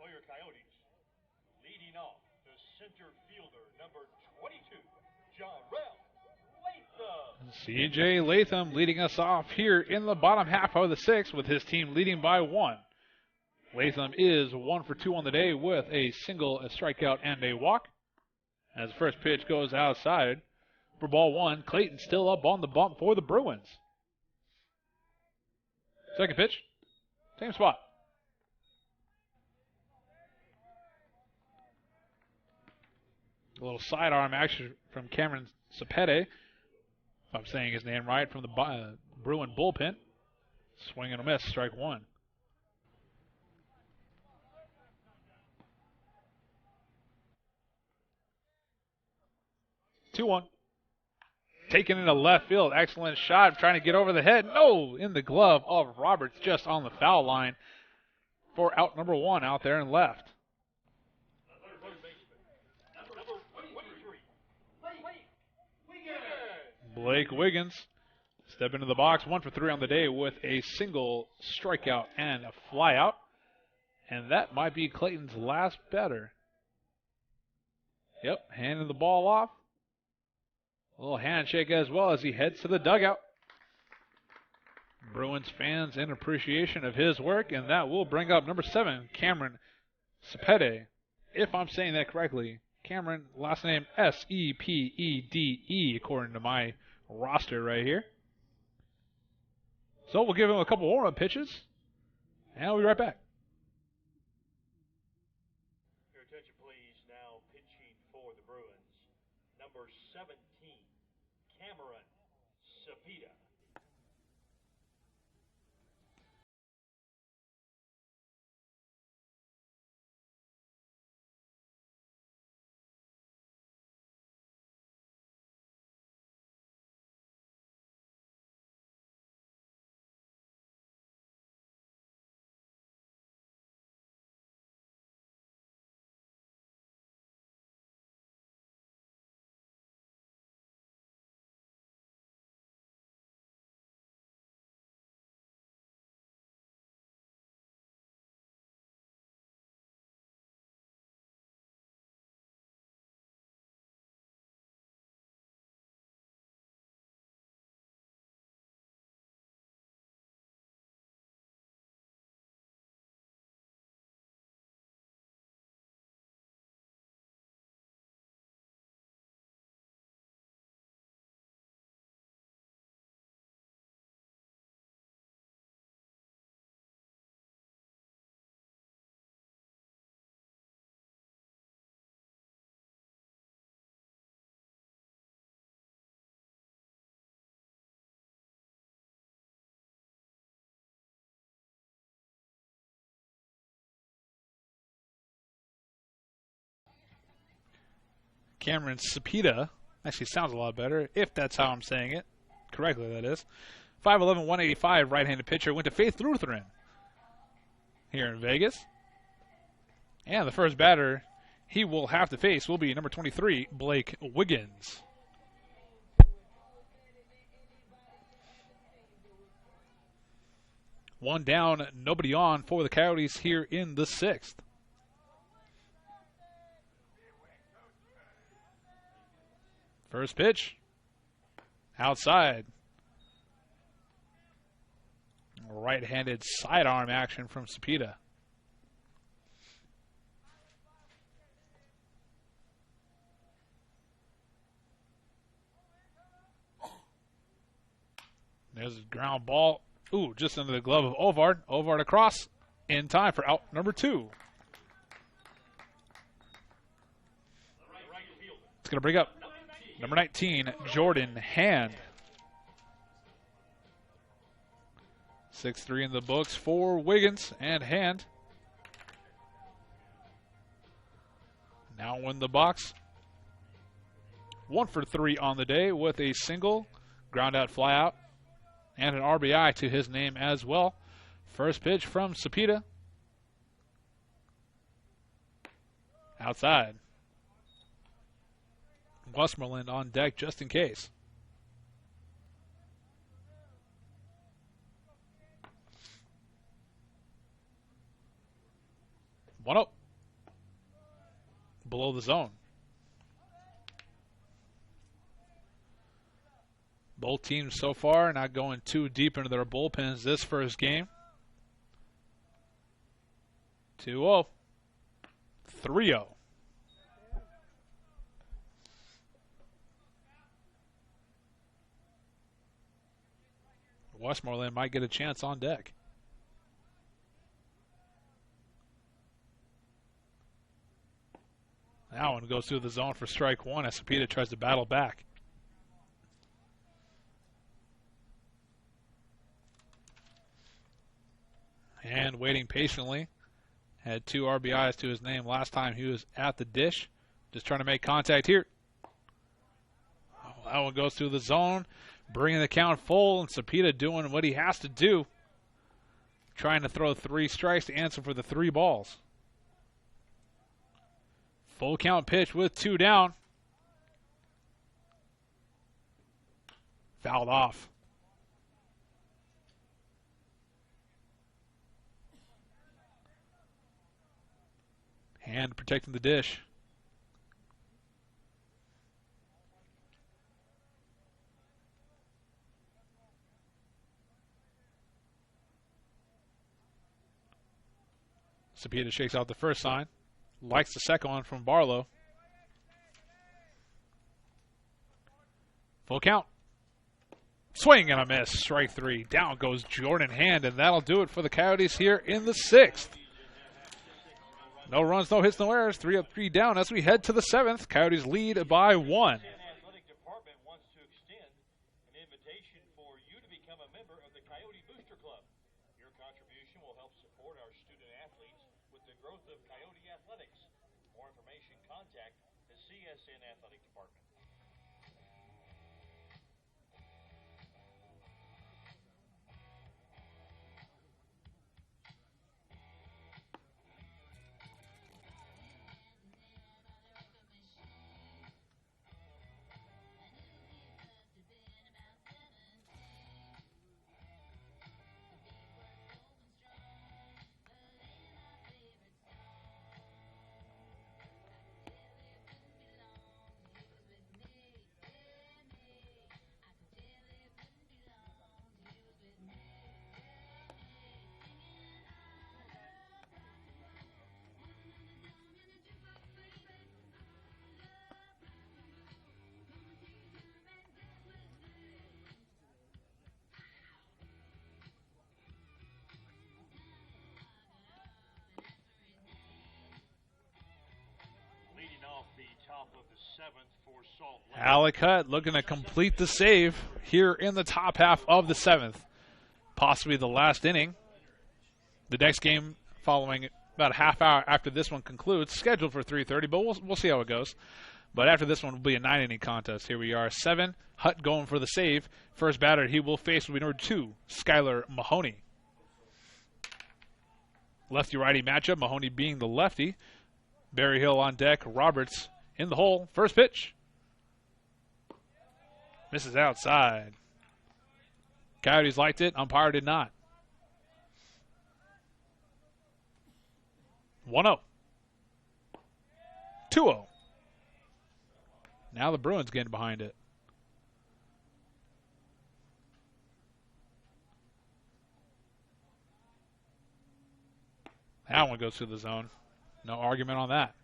For your Coyotes, leading off, the center fielder, number 22, Jarrell Latham. C.J. Latham leading us off here in the bottom half of the 6th with his team leading by 1. Latham is 1 for 2 on the day with a single, a strikeout, and a walk. As the first pitch goes outside for ball 1, Clayton still up on the bump for the Bruins. Second pitch, same spot. A little sidearm action from Cameron Cepede. if I'm saying his name right, from the Bruin bullpen. Swing and a miss, strike one. 2-1. Taken into left field. Excellent shot. Trying to get over the head. No, in the glove of Roberts, just on the foul line for out number one out there in left. Blake Wiggins step into the box, 1 for 3 on the day with a single strikeout and a flyout. And that might be Clayton's last batter. Yep, handing the ball off. A little handshake as well as he heads to the dugout. Bruins fans in appreciation of his work, and that will bring up number 7, Cameron Sepede. If I'm saying that correctly, Cameron, last name Sepede, according to my roster right here. So we'll give him a couple warm-up pitches, and we'll be right back. Your attention, please. Now pitching for the Bruins, number 17, Cameron Sepede. Cameron Sepede actually sounds a lot better, if that's how I'm saying it. Correctly, that is. 5'11", 185, right-handed pitcher. Went to Faith Lutheran here in Vegas. And the first batter he will have to face will be number 23, Blake Wiggins. One down, nobody on for the Coyotes here in the 6th. First pitch, outside. Right-handed sidearm action from Sepede. There's a ground ball. Ooh, just into the glove of Ovard. Ovard across in time for out number 2. It's going to bring up number 19, Jordan Hand. 6-3 in the books for Wiggins and Hand. Now in the box. 1 for 3 on the day with a single, ground out fly out, and an RBI to his name as well. First pitch from Sepede. Outside. Westmoreland on deck just in case. 1-0. Below the zone. Both teams so far not going too deep into their bullpens this first game. 2-0. 3-0. Westmoreland might get a chance on deck. That one goes through the zone for strike one as Sepede tries to battle back. waiting patiently. Had 2 RBIs to his name last time he was at the dish. Just trying to make contact here. That one goes through the zone, bringing the count full, and Cepeda doing what he has to do. Trying to throw 3 strikes to answer for the 3 balls. Full count pitch with 2 down. Fouled off. Hand protecting the dish. Cepeda shakes out the first sign. Likes the second one from Barlow. Full count. Swing and a miss. Strike 3. Down goes Jordan Hand, and that'll do it for the Coyotes here in the 6th. No runs, no hits, no errors. 3 up, 3 down as we head to the 7th. Coyotes lead by 1. Athletic Department wants to extend an invitation for you to become a member of the Coyote Booster Club. Your contribution will help support our student athletes with the growth of Coyote athletics. For more information, contact the CSN Athletic Department. Off the top of the 7th for Salt Lake. Alec Hutt looking to complete the save here in the top half of the 7th. Possibly the last inning. The next game following about a half hour after this one concludes, scheduled for 3:30, but we'll see how it goes. But after this one will be a 9-inning contest. Here we are, 7. Hutt going for the save. First batter he will face will be number 2, Skylar Mahoney. Lefty-righty matchup, Mahoney being the lefty. Berryhill on deck, Roberts in the hole. First pitch. Misses outside. Coyotes liked it, umpire did not. 1-0. 2-0. Now the Bruins getting behind it. That one goes through the zone. No argument on that.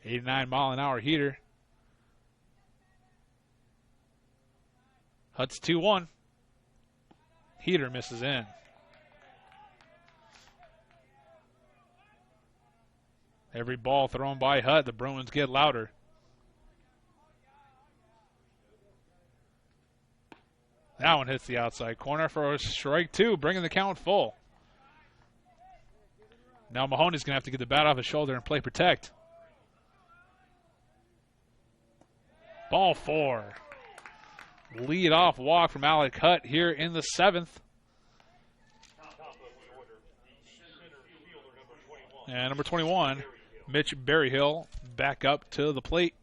89-mile-an-hour heater. Hutt's 2-1. Heater misses in. Every ball thrown by Hutt, the Bruins get louder. That one hits the outside corner for a strike 2, bringing the count full. Now Mahoney's going to have to get the bat off his shoulder and play protect. Ball 4. Lead off walk from Alec Hutt here in the 7th. And number 21, Mitch Berryhill, back up to the plate.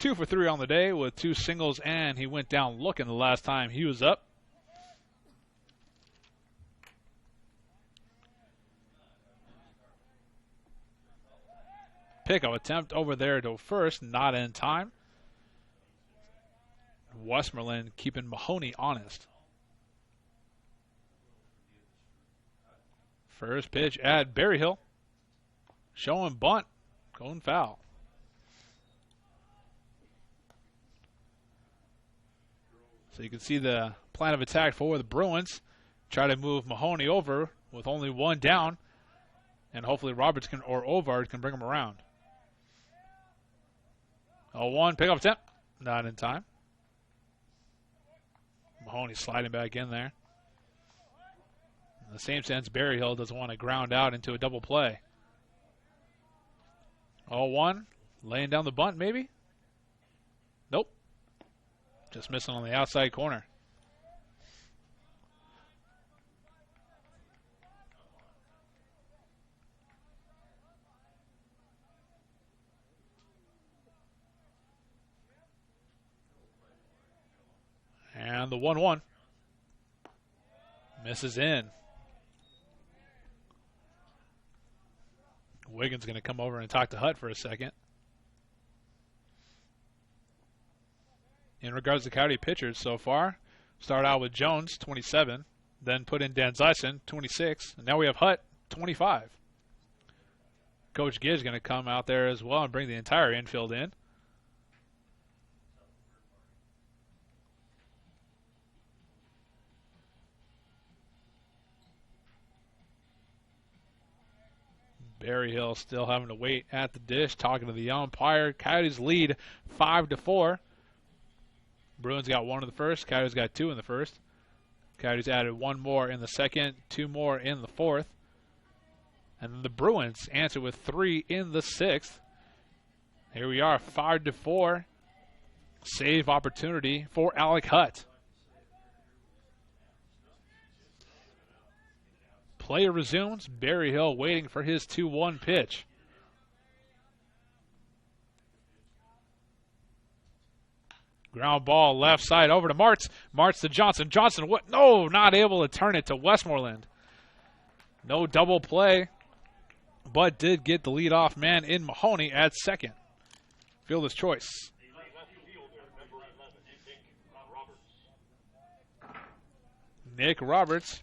2 for 3 on the day with 2 singles, and he went down looking the last time he was up. Pickup attempt over there to first, not in time. Westmoreland keeping Mahoney honest. First pitch at Berryhill. Showing bunt, going foul. So you can see the plan of attack for the Bruins. Try to move Mahoney over with only 1 down. And hopefully Roberts can, or Ovard can bring him around. 0-1, pickup attempt. Not in time. Mahoney sliding back in there. In the same sense, Berryhill doesn't want to ground out into a double play. 0-1, laying down the bunt maybe? Nope. Just missing on the outside corner. And the 1-1. Misses in. Wiggins going to come over and talk to Hutt for a second. In regards to Coyote pitchers so far, start out with Jones, 27. Then put in Dan Zeisen, 26. And now we have Hutt, 25. Coach Gibbs going to come out there as well and bring the entire infield in. Berryhill still having to wait at the dish, talking to the umpire. Coyotes lead 5-4. Bruins got 1 in the first. Coyotes got 2 in the first. Coyotes added 1 more in the second, 2 more in the fourth. And then the Bruins answer with 3 in the sixth. Here we are, 5-4. Save opportunity for Alec Hutt. Play resumes. Berryhill waiting for his 2-1 pitch. Ground ball left side over to Martz. Martz to Johnson. Johnson, what? No, not able to turn it to Westmoreland. No double play, but did get the leadoff man in Mahoney at second. Fielder's choice. Nick Roberts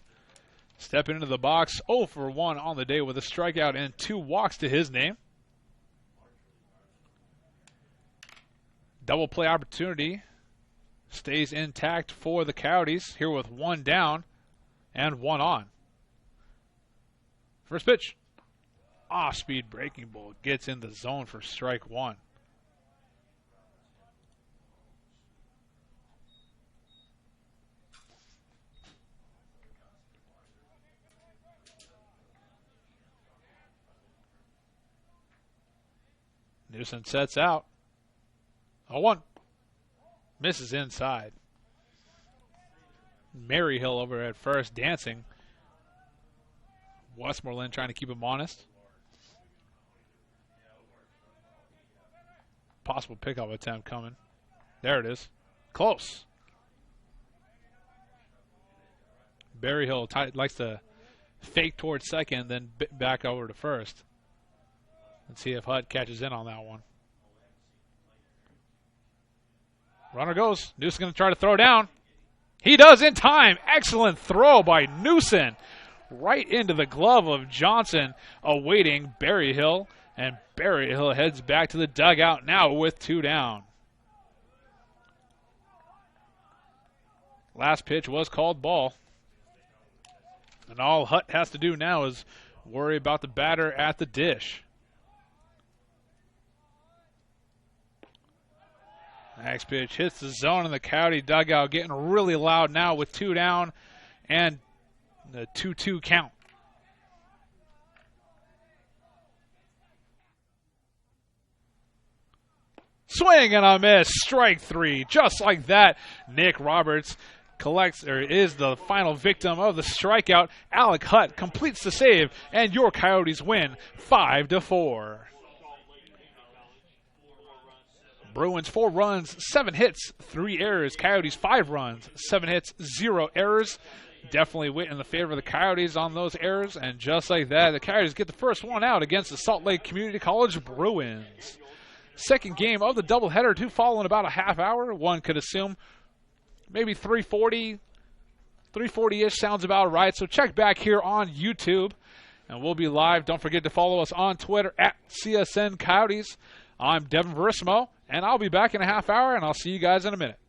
stepping into the box, 0 for 1 on the day with a strikeout and 2 walks to his name. Double play opportunity stays intact for the Coyotes here with 1 down and 1 on. First pitch. Off-speed breaking ball gets in the zone for strike 1. Newsom sets out. 0-1. Misses inside. Maryhill over at first dancing. Westmoreland trying to keep him honest. Possible pickup attempt coming. There it is. Close. Berryhill likes to fake towards second, then back over to first. Let's see if Hutt catches in on that one. Runner goes. Newson going to try to throw down. He does in time. Excellent throw by Newson. Right into the glove of Johnson, awaiting Berryhill. And Berryhill heads back to the dugout now with 2 down. Last pitch was called ball. And all Hutt has to do now is worry about the batter at the dish. Next pitch hits the zone in the Coyote dugout, getting really loud now with 2 down and the 2-2 count. Swing and a miss, strike 3. Just like that, Nick Roberts is the final victim of the strikeout. Alec Hutt completes the save, and your Coyotes win 5-4. Bruins 4 runs, 7 hits, 3 errors. Coyotes 5 runs, 7 hits, 0 errors. Definitely went in the favor of the Coyotes on those errors. And just like that, the Coyotes get the first one out against the Salt Lake Community College Bruins. Second game of the doubleheader to follow in about a half hour. One could assume maybe 3:40-ish sounds about right. So check back here on YouTube, and we'll be live. Don't forget to follow us on Twitter at CSN Coyotes. I'm Devin Verissimo, and I'll be back in a half hour, and I'll see you guys in a minute.